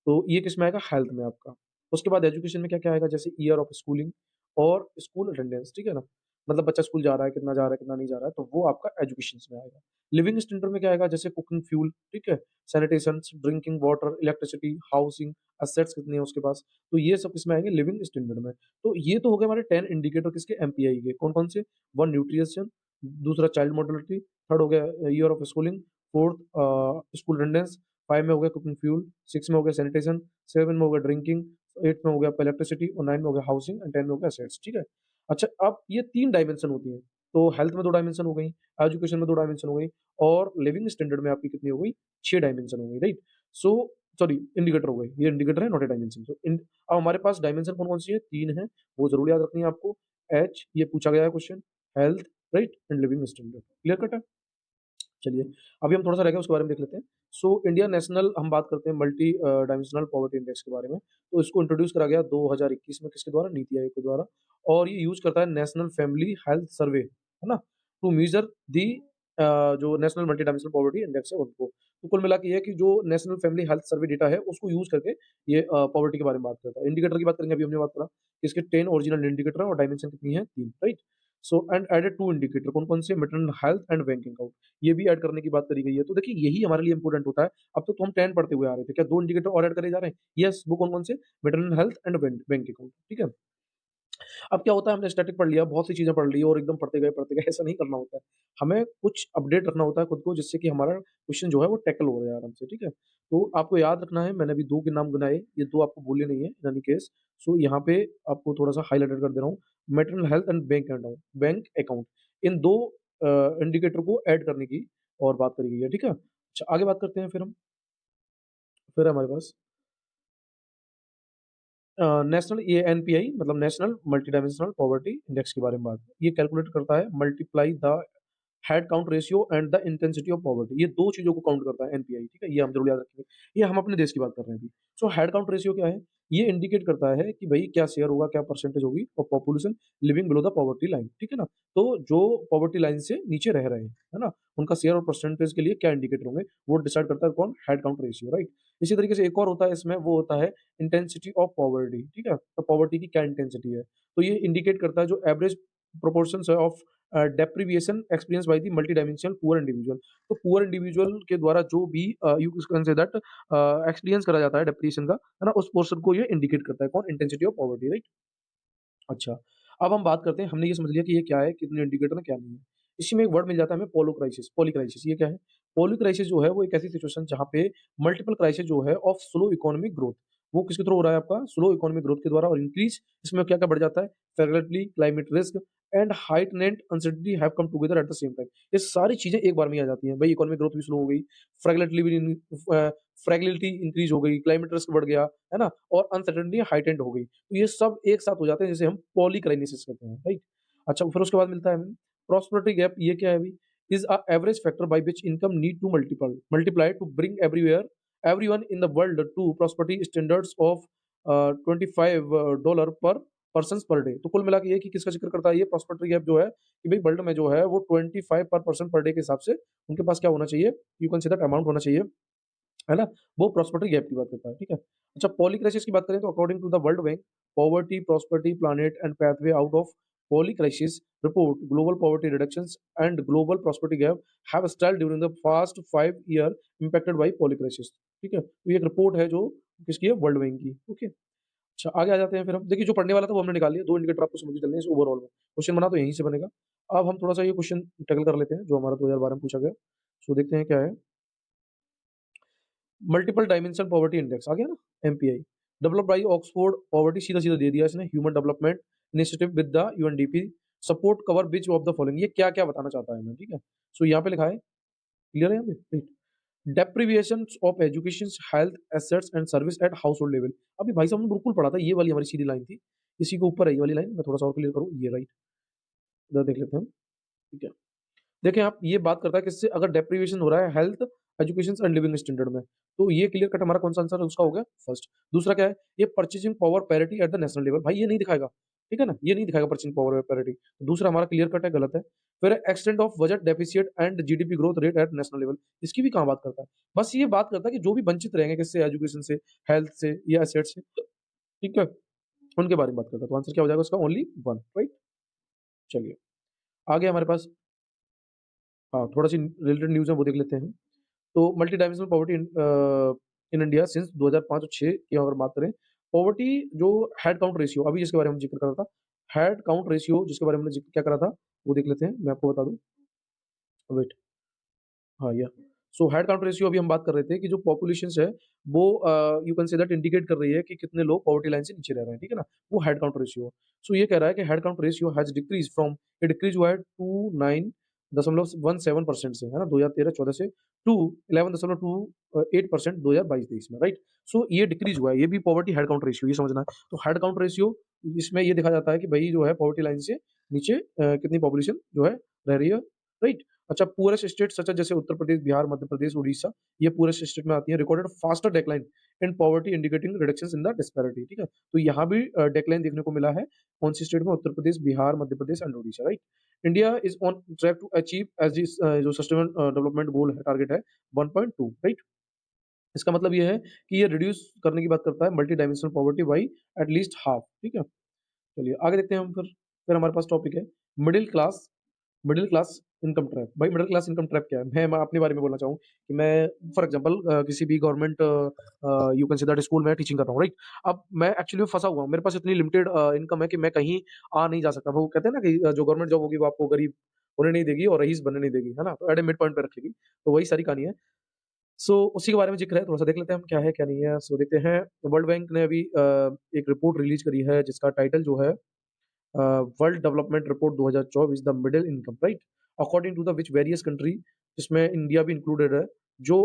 तो ये किसमें आएगा? हेल्थ में आपका। उसके बाद एजुकेशन में क्या-क्या आएगा? जैसे ईयर ऑफ स्कूलिंग और स्कूल अटेंडेंस, ठीक है ना? मतलब बच्चा स्कूल जा रहा है, कितना जा रहा है, कितना नहीं जा रहा है, तो वो आपका एजुकेशंस में आएगा। लिविंग स्टैंडर्ड में क्या आएगा? जैसे कुकिंग फ्यूल, ठीक है? Sanitations, drinking water, electricity, housing, assets कितने हैं उसके पास, तो ये सब किसमें आएँगे? लिविंग स्टैंडर्ड में। तो ये तो हो गए हमारे 10 इंडिकेटर किसके? एमपीआई के। कौन-कौन से? 1 न्यूट्रिशन, दूसरा चाइल्ड मोर्टेलिटी, थर्ड हो गया year of schooling, fourth school attendance, 5 में हो गया कुकिंग फ्यूल, 6 में हो गया सैनिटेशन, 7 में हो गया ड्रिंकिंग, 8 में हो गया आपका इलेक्ट्रिसिटी और 9 में हो गया हाउसिंग एंड 10 में हो गया एसेट्स, ठीक है? अच्छा, अब ये 3 डायमेंशन होती हैं, तो हेल्थ में 2 डायमेंशन हो गई, एजुकेशन में 2 डायमेंशन हो गई और लिविंग स्टैंडर्ड में आपकी कितनी हो गई? 6 डायमेंशन हो गई, राइट? सो सॉरी, इंडिकेटर हो गए, ये इंडिकेटर है नॉट ए डायमेंशन। तो अब हमारे पास डायमेंशन कौन-कौन सी है? 3 है, वो ज़रूर याद रखनी है आपको। एच, ये पूछा गया है question, health, right? And living standard, clear cut है? चलिए, अभी हम थोड़ा-सा रह गया उसके बारे में देख लेते हैं। सो इंडिया नेशनल हम बात करते हैं मल्टी डायमेंशनल पॉवर्टी इंडेक्स के बारे में, तो इसको इंट्रोड्यूस करा गया 2021 में किसके द्वारा? नीति आयोग के द्वारा और ये यूज़ करता है नेशनल फैमिली हेल्थ सर्वे, है ना? टू मेजर दी जो national multi dimensional poverty index है उनको। तो कुल मिला के ये है कि जो national family health survey data है उसको यूज़ करके ये पॉवर्टी के बारे में बात करता है। इंडिकेटर की बात करेंगे, अभी हमने बात करा, इसके 10 ओरिजिनल इंडिकेटर हैं और डायमेंशन कितनी है? 3, right? So and added 2 indicator कौन-कौन से? Maternal health and banking account, ये भी ऐड करने की बात करी गई है। तो देखिए, यही हमारे लिए इम्पोर्टेंट होता है। अब तक तो हम 10 पढ़ते हुए आ रहे थे। क्या 2 इंडिकेटर और ऐड करे जा रहे हैं? यस, वो कौन-कौन से? Maternal health and bank account, ठीक है? अब क्या होता है, हमने स्टैटिक पढ़ लिया, बहुत सी चीज़ें पढ़ ली और एकदम पढ़ते गए, ऐसा नहीं करना होता है। हमें कुछ अपडेट रखना होता है खुद को, जिससे कि हमारा क्वेश्चन जो है वो टैकल हो जाए आराम से, ठीक है? तो आपको याद रखना है, मैंने अभी 2 के नाम गिनाए, ये 2 आपको भूलने नहीं है इन एनी केस। सो यहाँ पे आपको थोड़ा-सा हाइलाइटेड कर दे रहा हूँ, maternal health and bank account, in 2 indicator को ऐड करने की और बात करी गई है, ठीक है? अच्छा, आगे बात करते हैं फिर हमारे पास नेशनल ये एनपीआई मतलब national multi dimensional poverty index के बारे में बात। ये कैलकुलेट करता है multiply the head count ratio and the intensity of poverty. ये 2 चीज़ों को काउंट करता है एनपीआई, ठीक है? ये हम ज़रूर याद रखेंगे। ये हम अपने देश की बात कर रहे हैं अभी। सो हेड काउंट रेशियो क्या है? ये इंडिकेट करता है कि भई क्या शेयर होगा, क्या परसेंटेज होगी of population living below the poverty line, ठीक है ना? तो जो पॉवर्टी लाइन से नीचे रह रहे हैं, है ना? उनका शेयर और परसेंटेज के लिए क्या इंडिकेटर होंगे, वो डिसाइड करता है कौन? Head count ratio, right? इसी तरीके से एक और होता है इसमें, वो होता है इंटेंसिटी ऑफ पॉवर्टी, ठीक है? तो पॉवर्टी की क्या इंटेंसिटी है? तो ये इंडिकेट करता है जो एवरेज प्रोपोर्शंस है of deprivation experience by the multi dimensional poor individual. तो पुअर इंडिविजुअल के द्वारा जो भी you can say that experience करा जाता है डेप्रिसिएशन का, है ना? उस पोर्शन को ये इंडिकेट करता है कौन? Intensity of poverty, right? अच्छा, अब हम बात करते हैं, हमने ये समझ लिया कि ये क्या है, कितने इंडिकेटर हैं, क्या नहीं है। इसी में एक वर्ड मिल जाता है हमें पोलो क्राइसिस, पॉली क्राइसिस। ये क्या है? पॉली क्राइसिस जो है वो एक ऐसी सिचुएशन जहाँ पे मल्टीपल क्राइसिस जो है ऑफ स्लो इकोनॉमिक ग्रोथ, वो किसके थ्रू हो रहा है? आपका स्लो इकोनॉमिक ग्रोथ के द्वारा, और इंक्रीज इसमें क्या-क्या बढ़ जाता है? Fragmentally climate risk and heightened uncertainty have come together at the same time. ये सारी चीज़ें एक बार में ही आ जाती हैं। भई इकोनॉमिक ग्रोथ भी स्लो हो गई, फ्रेगमेंटली भी फ्रेगलिटी इंक्रीज हो गई, क्लाइमेट रिस्क बढ़ गया, है ना? और अनसर्टेनिटी हाइटेंड हो गई। तो ये सब एक साथ हो जाते हैं जिसे हम पॉलीक्राइनेसिस कहते हैं, राइट? अच्छा, फिर उसके बाद मिलता है हमें प्रॉस्पेरिटी गैप। ये क्या है अभी? Is a average factor by which income need to multiply to bring everyone in the world to prosperity standards of 25 dollar per persons per day. तो कुल मिला के ये कि किसका ज़िक्र करता है ये प्रॉस्पेरिटी गैप जो है, कि भई वर्ल्ड में जो है वो 25 पर पर्सन पर डे के हिसाब से उनके पास क्या होना चाहिए? You can say that amount होना चाहिए, है ना? वो प्रॉस्पेरिटी गैप की बात करता है, ठीक है? अच्छा, पॉलीक्राइसिस की बात करें तो according to the World Bank, poverty, prosperity, planet and pathway out of polycrisis report, global poverty reductions and global prosperity gap have stalled during the past 5 year impacted by polycrisis, ठीक है? तो ये एक रिपोर्ट है जो किसकी है? World bank की, ओके? अच्छा, आगे आ जाते हैं फिर हम। देखिए, जो पढ़ने वाला था वो हमने निकाल लिया, 2 इंडिकेटर आपको समझ के चलने हैं इस ओवरऑल में। क्वेश्चन बना तो यहीं से बनेगा। अब हम थोड़ा-सा ये क्वेश्चन टैकल कर लेते हैं जो हमारा 2012 में पूछा गया। सो देखते हैं क्या है। मल्टीपल डायमेंशन पॉवर्टी इंडेक्स आ गया ना, एमपीआई, डेवलप्ड बाय ऑक्सफोर्ड। पॉवर्टी सीधा-सीधा दे दिया इसने, human development initiative with the UNDP, support cover which of the following. ये क्या-क्या बताना चाहता है हमें, ठीक है? सो यहाँ पे लिखा है, क्लियर है यहाँ पे? Right. Deprivation of education, health, assets and service at household level. अभी भाई साहब ने बिल्कुल पढ़ा था, ये वाली हमारी सीधी लाइन थी। इसी के ऊपर है ये वाली लाइन, मैं थोड़ा-सा और क्लियर करूँ, ये राइट, इधर देख लेते हैं हम, ठीक है? देखें आप, ये बात करता है किससे? अगर डेप्रिविएशन हो रहा है health, education and living standard में, तो ये क्लियर कट हमारा कौन-सा आंसर है उसका हो गया फर्स्ट। दूसरा क्या है? ये purchasing power parity at the national level. भाई ये नहीं दिखाएगा, ठीक है ना? ये नहीं दिखाएगा परचेजिंग पावर पैरिटी। दूसरा हमारा क्लियर कट है, गलत है। फिर extent of budget deficit and GDP growth rate at national level, इसकी भी कहाँ बात करता है? बस ये बात करता है कि जो भी वंचित रहेंगे किससे? एजुकेशन से, हेल्थ से या एसेट से, ठीक है? उनके बारे में बात करता है। तो आंसर क्या हो जाएगा उसका? Only 1, right? चलिए, आगे हमारे पास हाँ, थोड़ा-सी रिलेटेड न्यूज़ है वो देख लेते हैं। तो multi dimensional poverty in India since 2005 और 6 की अगर बात करें, पॉवर्टी जो हेड काउंट रेशियो अभी जिसके बारे में ज़िक्र कर रहा था, हेड काउंट रेशियो जिसके बारे में हमने ज़िक्र क्या करा था, वो देख लेते हैं, मैं आपको बता दूँ। वेट, हाँ, या सो हेड काउंट रेशियो अभी हम बात कर रहे थे कि जो पॉपुलेशंस है वो you can say that indicate कर रही है कि कितने लोग पॉवर्टी लाइन से नीचे रह रहे हैं, ठीक है ना? वो हेड काउंट रेशियो। सो ये कह रहा है कि head count ratio has decrease from, ये डिक्रीज़ हुआ है 29.17% से, है ना? 2013-14 से टू 11.28% 2022-23 में, राइट? सो ये डिक्रीज़ हुआ है, ये भी पॉवर्टी हेड काउंट रेशियो, ये समझना है। तो हेड काउंट रेशियो इसमें ये देखा जाता है कि भई जो है पॉवर्टी लाइन से नीचे कितनी पॉपुलेशन जो है रह रही है, राइट? अच्छा, पूरेस्ट स्टेट सच जैसे उत्तर प्रदेश, बिहार, मध्य प्रदेश, उड़ीसा, ये पूरेस्ट स्टेट में आती है। Recorded faster decline in poverty indicating reductions in the disparity, ठीक है? तो यहाँ भी डिक्लाइन देखने को मिला है। कौन सी स्टेट में? Uttar Pradesh, Bihar, Madhya Pradesh and Orissa, right? India is on track to achieve SDGs जो सस्टेनेबल डेवलपमेंट गोल है, टारगेट है 1.2, राइट? इसका मतलब ये है कि ये रिड्यूस करने की बात करता है multi dimensional poverty by at least half, ठीक है? चलिए आगे देखते हैं हम फिर हमारे पास टॉपिक है middle class middle class income trap. भाई मिडिल क्लास इनकम ट्रैप क्या है? मैं अपने बारे में बोलना चाहूँ कि मैं फॉर एग्जांपल किसी भी government you can say that school में टीचिंग कर रहा हूँ, राइट? अब मैं एक्चुअली फँसा हुआ हूँ। मेरे पास इतनी लिमिटेड इनकम है कि मैं कहीं आ नहीं जा सकता। वो कहते हैं ना कि जो गवर्नमेंट जॉब होगी वो आपको गरीब होने नहीं देगी और रईस बनने नहीं देगी, है ना? तो एट ए मिड पॉइंट पे रखेगी। तो वही सारी कहानी है। सो उसी के बारे में ज़िक्र है, थोड़ा-सा देख लेते हैं हम क्या है, क्या नहीं है। सो देखते हैं, वर्ल्ड बैंक ने अभी एक रिपोर्ट रिलीज़ करी है जिसका टाइटल जो है World Development Report 2024 the middle income, right? According to the which various country, जिसमें इंडिया भी इंक्लूडेड है, जो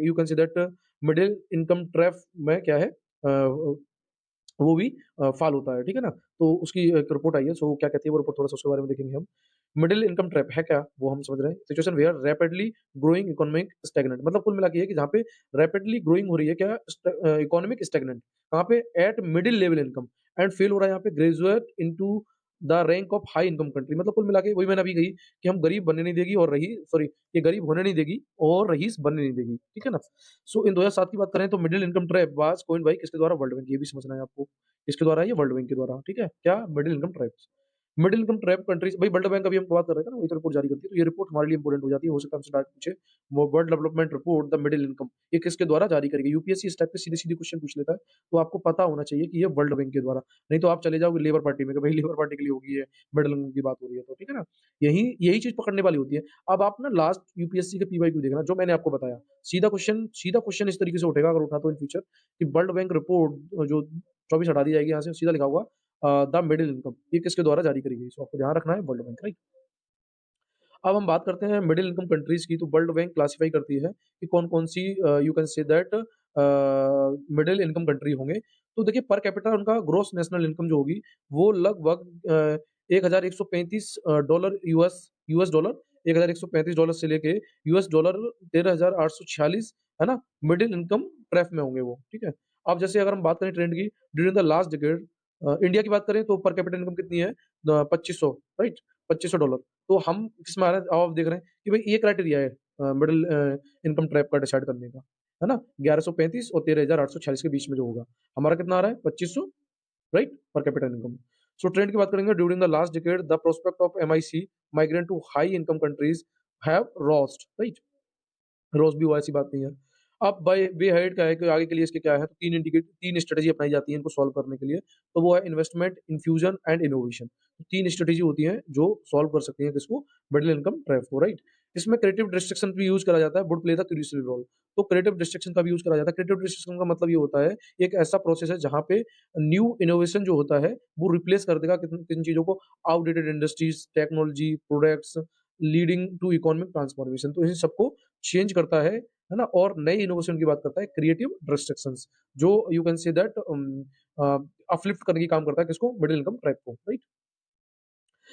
you can say that middle income trap में क्या है, वो भी फॉल होता है, ठीक है ना? तो उसकी एक रिपोर्ट आई है, सो क्या कहती है वो रिपोर्ट, थोड़ा-सा उसके बारे में देखेंगे हम। मिडल इनकम ट्रैप है क्या? वो हम समझ रहे हैं। Situation where rapidly growing economic stagnant, मतलब कुल मिला के ये कि जहाँ पे रैपिडली ग्रोइंग हो रही है क्या, इकोनॉमिक स्टैग्नेंट, कहाँ पे? Eight middle level income and fail हो रहा है यहाँ पे graduate into the rank of high income country, मतलब कुल मिला के वही मैंने अभी कही कि हम गरीब बनने नहीं देगी और रही सॉरी ये गरीब होने नहीं देगी और रईस बनने नहीं देगी, ठीक है ना? सो इन 2007 की बात करें तो middle income trap was coined bye किसके द्वारा? वर्ल्ड बैंक, ये भी समझना है आपको। किसके द्वारा है? ये वर्ल्ड बैंक के द्वारा, ठीक है? क्या? Middle income traps. Middle income trap countries, भाई वर्ल्ड बैंक अभी हम बात कर रहे थे ना, वही तो रिपोर्ट जारी करती है, तो ये रिपोर्ट हमारे लिए इंपॉर्टेंट हो जाती है, हो सकता है हमसे डायरेक्ट पूछे। वो world Development report the middle income, ये किसके द्वारा जारी करी गई? यूपीएससी इस टाइप के सीधे-सीधे क्वेश्चन पूछ लेता है, तो आपको पता होना चाहिए कि ये वर्ल्ड बैंक के द्वारा, नहीं तो आप चले जाओगे लेबर पार्टी में कि भाई लेबर पार्टी के लिए होगी ये, मिडल इनकम की बात हो रही है तो, ठीक है ना? यही यही चीज़ पकड़ने वाली होती है। अब आप ना लास्ट यूपीएससी के पीवाईक्यू देखना, जो मैंने आपको बताया, सीधा क्वेश्चन इस तरीके से उठेगा अगर उठा तो इन फ्यूचर, कि वर्ल्ड बैंक रिपोर्ट जो 24 हटा दी जाएगी यहाँ से, सीधा लिखा होगा द मिडल इनकम, ये किसके द्वारा जारी करी गई? सो आपको ध्यान रखना है वर्ल्ड बैंक, राइट? अब हम बात करते हैं मिडिल इनकम कंट्रीज की, तो वर्ल्ड बैंक क्लासिफाई करती है कि कौन-कौन सी you can say that middle income country होंगे। तो देखिए पर कैपिटा उनका ग्रॉस नेशनल इनकम जो होगी वो लगभग 1135 डॉलर यूएस डॉलर, $1135 से लेके यूएस डॉलर 13,846, है ना? मिडिल इनकम ट्रैप में होंगे वो, ठीक है? अब जैसे अगर हम बात करें ट्रेंड की, during the last decade India की बात करें तो पर कैपिटा इनकम कितनी है? 2500, राइट? $2500। तो हम किसमें आ रहे हैं? अब आप देख रहे हैं कि भाई ये क्राइटेरिया है मिडल इनकम ट्रैप का डिसाइड करने का, है ना? 1135 और 13,846 के बीच में जो होगा, हमारा कितना आ रहा है? 2500, राइट? पर कैपिटा इनकम। सो ट्रेंड की बात करेंगे, during the last decade the prospect of MIC migrant to high income countries have rose, right? Rose भी हुआ ऐसी बात नहीं है। अब बाय वे हेड क्या है कि आगे के लिए इसके क्या है, तो 3 स्ट्रैटेजी अपनाई जाती है इनको सॉल्व करने के लिए। तो वो है investment, infusion and innovation. 3 strategy होती हैं जो सॉल्व कर सकती हैं किसको? मिडल इनकम ट्रैप को, राइट? इसमें क्रिएटिव डिस्ट्रैक्शन भी यूज़ करा जाता है, would play the crucial role. तो क्रिएटिव डिस्ट्रैक्शन का भी यूज़ करा जाता है। क्रिएटिव डिस्ट्रैक्शन का मतलब ये होता है, एक ऐसा प्रोसेस है जहाँ पे न्यू इनोवेशन जो होता है, वो रिप्लेस कर देगा किन किन चीज़ों को, outdated industries, technology, products leading to economic transformation. तो इन सबको चेंज करता है ना? और नई इनोवेशन की बात करता है क्रिएटिव रिस्ट्रिक्शंस, जो you can say that uplift करने की काम करता है किसको? मिडिल इनकम ट्रैप को, राइट?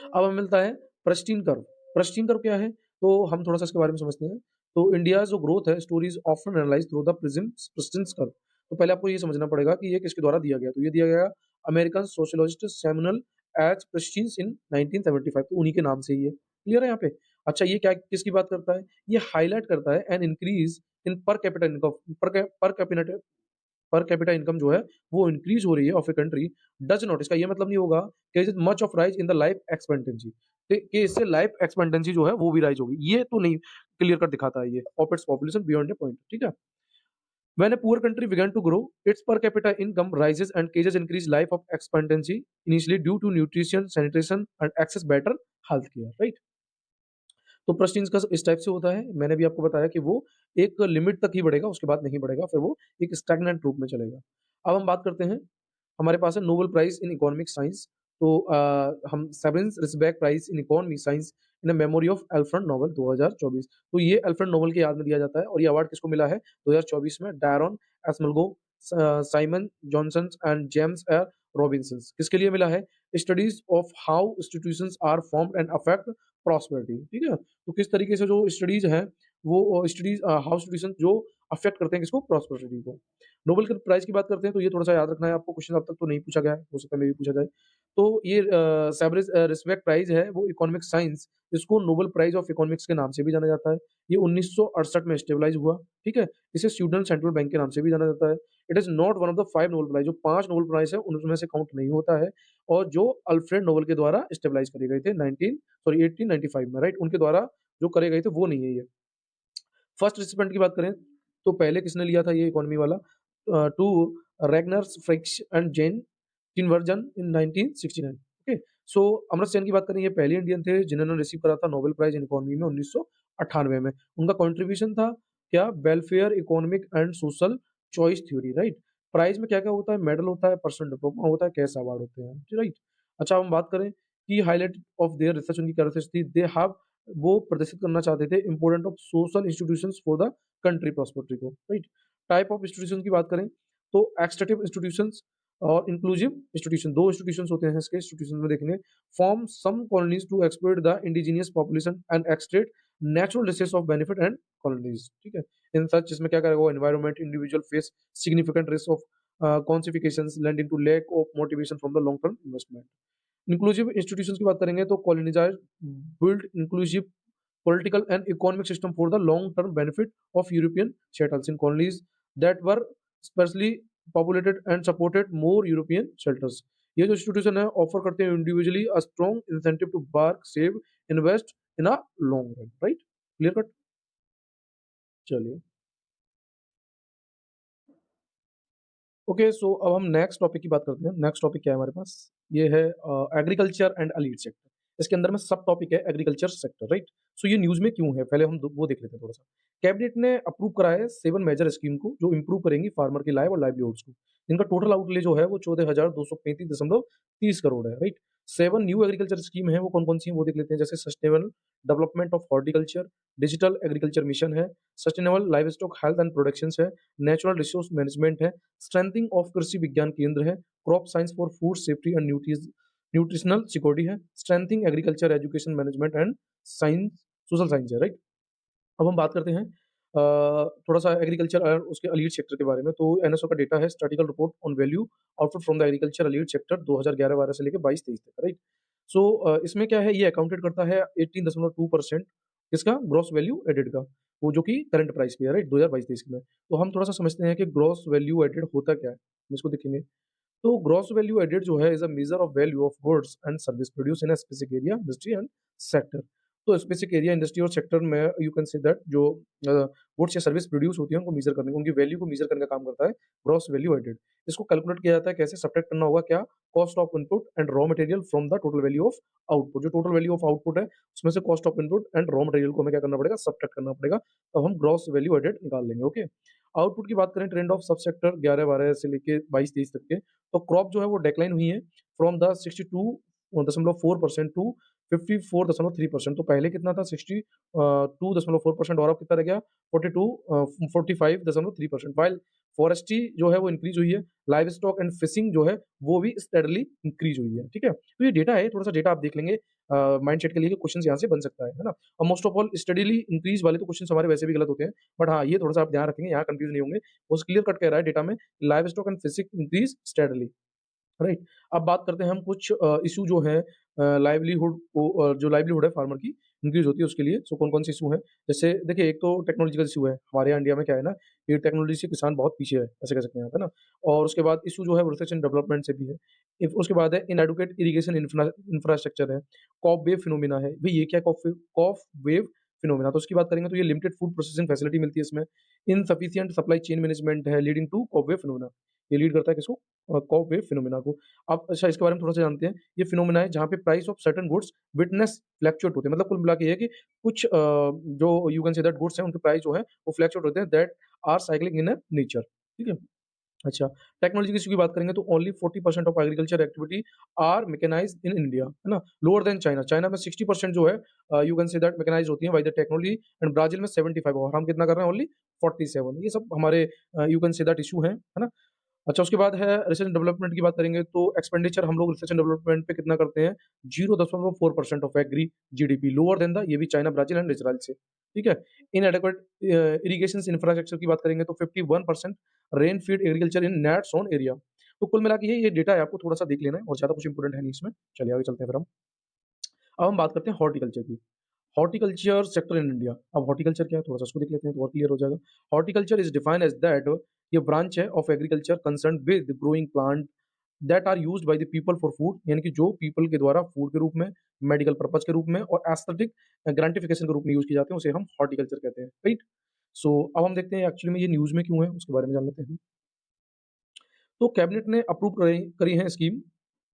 अब हमें मिलता है प्रेस्टीन कर्व। प्रेस्टीन कर्व क्या है? तो हम थोड़ा-सा इसके बारे में समझते हैं। तो इंडिया जो ग्रोथ है, story is often analysed through the Pristine curve. तो पहले आपको ये समझना पड़ेगा कि ये किसके द्वारा दिया गया? तो ये दिया गया American sociologist Samuel H Prestein in 1975, तो उन्हीं के नाम से ही है। क्लियर है यहाँ पे? अच्छा, ये क्या किसकी बात करता है? ये हाइलाइट करता है N increase in per capita income, per capita income जो है वो इंक्रीज हो रही है of a country, does not, इसका ये मतलब नहीं होगा कि is much of rise in the life expectancy, कि इससे लाइफ एक्सपेक्टेंसी जो है वो भी राइज होगी, ये तो नहीं क्लियर कट दिखाता है ये of its population beyond A point, ठीक है? When a poor country began to grow, its per capita income rises and cases increase life of expectancy initially due to nutrition, sanitation and access better health care, right? तो Prestige का इस type से होता है। मैंने भी आपको बताया कि वो एक लिमिट तक ही बढ़ेगा, उसके बाद नहीं बढ़ेगा, फिर वो एक स्टैग्नेंट रूप में चलेगा। अब हम बात करते हैं, हमारे पास है Nobel prize in economic science. तो हम seventh Riksbank prize in economic science in memory of Alfred Nobel 2024। तो ये अल्फ्रेड नोबेल की याद में दिया जाता है और ये अवार्ड किसको मिला है 2024 में? Daron Acemoglu, Simon Johnson and James Robinson. किसके लिए मिला है? Studies of how institutions are formed and affect prosperity, ठीक है? तो किस तरीके से जो स्टडीज हैं वो स्टडीज हाउ इंस्टीट्यूशन जो अफेक्ट करते हैं किसको? प्रॉस्पेरिटी को। नोबेल के प्राइज़ की बात करते हैं तो ये थोड़ा-सा याद रखना है आपको, क्वेश्चन अब तक तो नहीं पूछा गया है, हो सकता है मे बी पूछा जाए। तो ये सेवरेज रिस्पेक्ट प्राइज़ है वो इकोनॉमिक साइंस, इसको नोबेल प्राइज़ ऑफ इकोनॉमिक्स के नाम से भी जाना जाता है। ये 1968 में स्टेबलाइज़ हुआ, ठीक है? इसे स्वीडन सेंट्रल बैंक के नाम से भी जाना जाता है। It is not one of the 5 Nobel prize, जो 5 नोबेल प्राइज़ है उनमें से काउंट नहीं होता है, और जो अल्फ्रेड नोबेल के द्वारा स्टेबलाइज़ करे गए थे 1895 में, राइट? उनके द्वारा जो करे गए थे वो नहीं है ये। फर्स्ट रिसिपेंट की बात करें तो पहले किसने लिया था ये इकोनॉमी वाला? To Ragnar Frisch and Jan Tinbergen in 1969, okay? So Amartya Sen की बात करें, ये पहले इंडियन थे जिन्होंने रिसीव करा था नोबेल प्राइज़ इन इकोनॉमी में 1998 में। उनका कंट्रीब्यूशन था क्या? Welfare, economic and social choice theory, right? Prize में क्या-क्या होता है? मेडल होता है, पर्सनल डिप्लोमा होता है, कैश अवार्ड होते हैं, राइट? अच्छा, हम बात करें कि हाइलाइट ऑफ देयर रिसर्च, उनकी क्या रिसर्च थी? दे हैव वो प्रदर्शित करना चाहते थे important of social institutions for the country prosperity को, राइट। टाइप ऑफ इंस्टीट्यूशन की बात करें तो एक्सट्रैक्टिव इंस्टीट्यूशंस और इंक्लूसिव इंस्टीट्यूशन, दो इंस्टीट्यूशंस होते हैं इसके इंस्टीट्यूशन में देखेंगे। Form some colonies to exploit the indigenous population and extract natural resource of benefit and colonies, ठीक है। इन सच इसमें क्या करेगा, environment individual face significant risk of confiscations leading to lack of motivation from the long term investment. Inclusive institutions की बात करेंगे तो coloniser build inclusive political and economic system for the long-term benefit of European settles in colonies that were sparsely populated and supported more European shelters। ये जो institution है offer करते हैं individually a strong incentive to work save invest in a long run, right. Clear cut. चलिए okay, so अब हम next topic की बात करते हैं। नेक्स्ट टॉपिक क्या है हमारे पास, ये है एग्रीकल्चर एंड अलीड सेक्टर। इसके अंदर में सब टॉपिक है एग्रीकल्चर सेक्टर, राइट। सो ये न्यूज में क्यों है, पहले हम वो देख लेते हैं थोड़ा सा। कैबिनेट ने अप्रूव करा है 7 मेजर स्कीम को जो इंप्रूव करेंगी फार्मर की लाइफ और लाइवलीहुड्स को। इनका टोटल आउटले जो है वो 14,235.30 करोड़ है, राइट। 7 न्यू एग्रीकल्चर स्कीम है, वो कौन कौन सी है वो देख लेते हैं। जैसे sustainable development of horticulture, digital agriculture mission है, sustainable livestock health and production है, नेचुरल रिसोर्स मैनेजमेंट है, स्ट्रेंथिंग ऑफ कृषि विज्ञान केंद्र है, crop science for food safety and nutritional security है, strengthening agriculture education management and science social science है, right. अब हम बात करते हैं थोड़ा सा एग्रीकल्चर और उसके अलीड सेक्टर के बारे में। तो एनएसओ का डेटा है statistical report on value output from the agriculture allied sector 2011-12 से लेकर 22-23 तक, राइट। सो इसमें क्या है, ये अकाउंटेड करता है 18.2% इसका ग्रॉस वैल्यू एडेड का, वो जो कि करंट प्राइस पे है, राइट, 2022-23 में। तो हम थोड़ा सा समझते हैं कि ग्रॉस वैल्यू एडेड होता क्या है, हम इसको देखेंगे। तो ग्रॉस वैल्यू एडेड जो है is a measure of value of goods and service produce in a specific area industry and sector. तो स्पेसिफिक एरिया इंडस्ट्री और सेक्टर में यू कैन से दैट जो गुड्स या सर्विस प्रोड्यूस होती है उनको मेजर करने, उनकी वैल्यू को मेजर करने का काम करता है ग्रॉस वैल्यू एडेड। इसको कैलकुलेट किया जाता है कैसे, सब्ट्रैक्ट करना होगा क्या, cost of input and raw material from the total value of output. जो टोटल वैल्यू ऑफ आउटपुट है उसमें से cost of input and raw material को हमें क्या करना पड़ेगा, सब्ट्रैक्ट करना पड़ेगा, तब हम ग्रॉस वैल्यू एडेड निकाल लेंगे, ओके। आउटपुट की बात करें, ट्रेंड ऑफ सब सेक्टर 11-12 से लेके 22-23 तक के, तो क्रॉप जो है वो डिक्लाइन हुई है फ्रॉम द 62.4% टू 54.3%। तो पहले कितना था, 62.4% और अब कितना रह गया, 45.3%। वाइल फॉरेस्ट्री जो है वो इंक्रीज हुई है, लाइव स्टॉक एंड फिशिंग जो है वो भी स्टेडली इंक्रीज हुई है, ठीक है। तो ये डेटा है, थोड़ा सा डेटा आप देख लेंगे माइंडसेट के लिए, क्वेश्चन यहाँ से बन सकता है ना। और most of all steadily increase वाले तो क्वेश्चन हमारे वैसे भी गलत होते हैं, बट हाँ ये थोड़ा सा आप ध्यान रखेंगे, यहाँ कंफ्यूज नहीं होंगे। वो क्लियर कट कह रहा है डेटा में, live stock and fishing increase steadily, right. अब बात करते हैं हम कुछ इशू जो है लाइवलीहुड को, जो लाइवलीहुड है फार्मर की इंक्रीज होती है उसके लिए। सो कौन कौन से इशू है, जैसे देखिए एक तो टेक्नोलॉजिकल इशू है, हमारे यहाँ इंडिया में क्या है ना, ये टेक्नोलॉजी से किसान बहुत पीछे है, ऐसे कह सकते हैं आप, है ना। और उसके बाद इशू जो है रिसर्च एंड डेवलपमेंट से भी है। उसके बाद है इनएडुकेट इरिगेशन इंफ्रास्ट्रक्चर है, कॉप वेव फिनोमिना है। भाई ये क्या कॉफ वेव फिनोमिना, तो उसकी बात करेंगे तो ये लिमिटेड फूड प्रोसेसिंग फैसिलिटी मिलती है इसमें। इनसफिशिएंट सप्लाई चेन मैनेजमेंट है leading to cobweb phenomena, ये लीड करता है किसको, कॉप वेव फिनोमिना को। अब अच्छा इसके बारे में थोड़ा सा जानते हैं। ये फिनोमिना है जहाँ पे price of certain goods witness fluctuate होते हैं, मतलब कुल मिला के ये है कि कुछ जो you can say that goods हैं उनके प्राइस जो है वो फ्लक्चुएट होते हैं, that are cycling in nature, ठीक है। अच्छा, टेक्नोलॉजी की इशू की बात करेंगे तो only 40% of agriculture activity are mechanised in India, है ना, लोअर देन चाइना। चाइना में 60% जो है you can say that mechanised होती है by the technology, and Brazil में 75, और हम कितना कर रहे हैं, ओनली 47। ये सब हमारे you can say that issue है ना। अच्छा उसके बाद है रिसर्च एंड डेवलपमेंट की बात करेंगे तो एक्सपेंडिचर हम लोग रिसर्च एंड डेवलपमेंट पे कितना करते हैं, 0.4% of agri GDP, lower than the, ये भी चाइना ब्राजील एंड इजराइल से, ठीक है। इन एडेक्वेट इरीगेशन इंफ्रास्ट्रक्चर की बात करेंगे तो 51% rain feed agriculture in net sown area. तो कुल मिला के ये डेटा है, आपको थोड़ा सा देख लेना है और ज्यादा कुछ इंपोर्टेंट है नहीं इसमें। चलिए आगे चलते हैं फिर हम। अब हम बात करते हैं हॉर्टिकल्चर की। हॉर्टिकल्चर सेक्टर इन इंडिया, अब हॉर्टिकल्चर क्या है थोड़ा सा उसको देख लेते हैं तो और क्लियर हो जाएगा। Horticulture is defined as that, ये ब्रांच है of agriculture concern with growing plant that are used by the people for food, यानी कि जो पीपल के द्वारा फूड के रूप में, मेडिकल पर्पज के रूप में और एस्थेटिक ग्रांटिफिकेशन के रूप में यूज किए जाते हैं, उसे हम हॉर्टिकल्चर कहते हैं, राइट। सो अब हम देखते हैं एक्चुअली में ये न्यूज में क्यों है, उसके बारे में जान लेते हैं। तो कैबिनेट ने अप्रूव करी है scheme,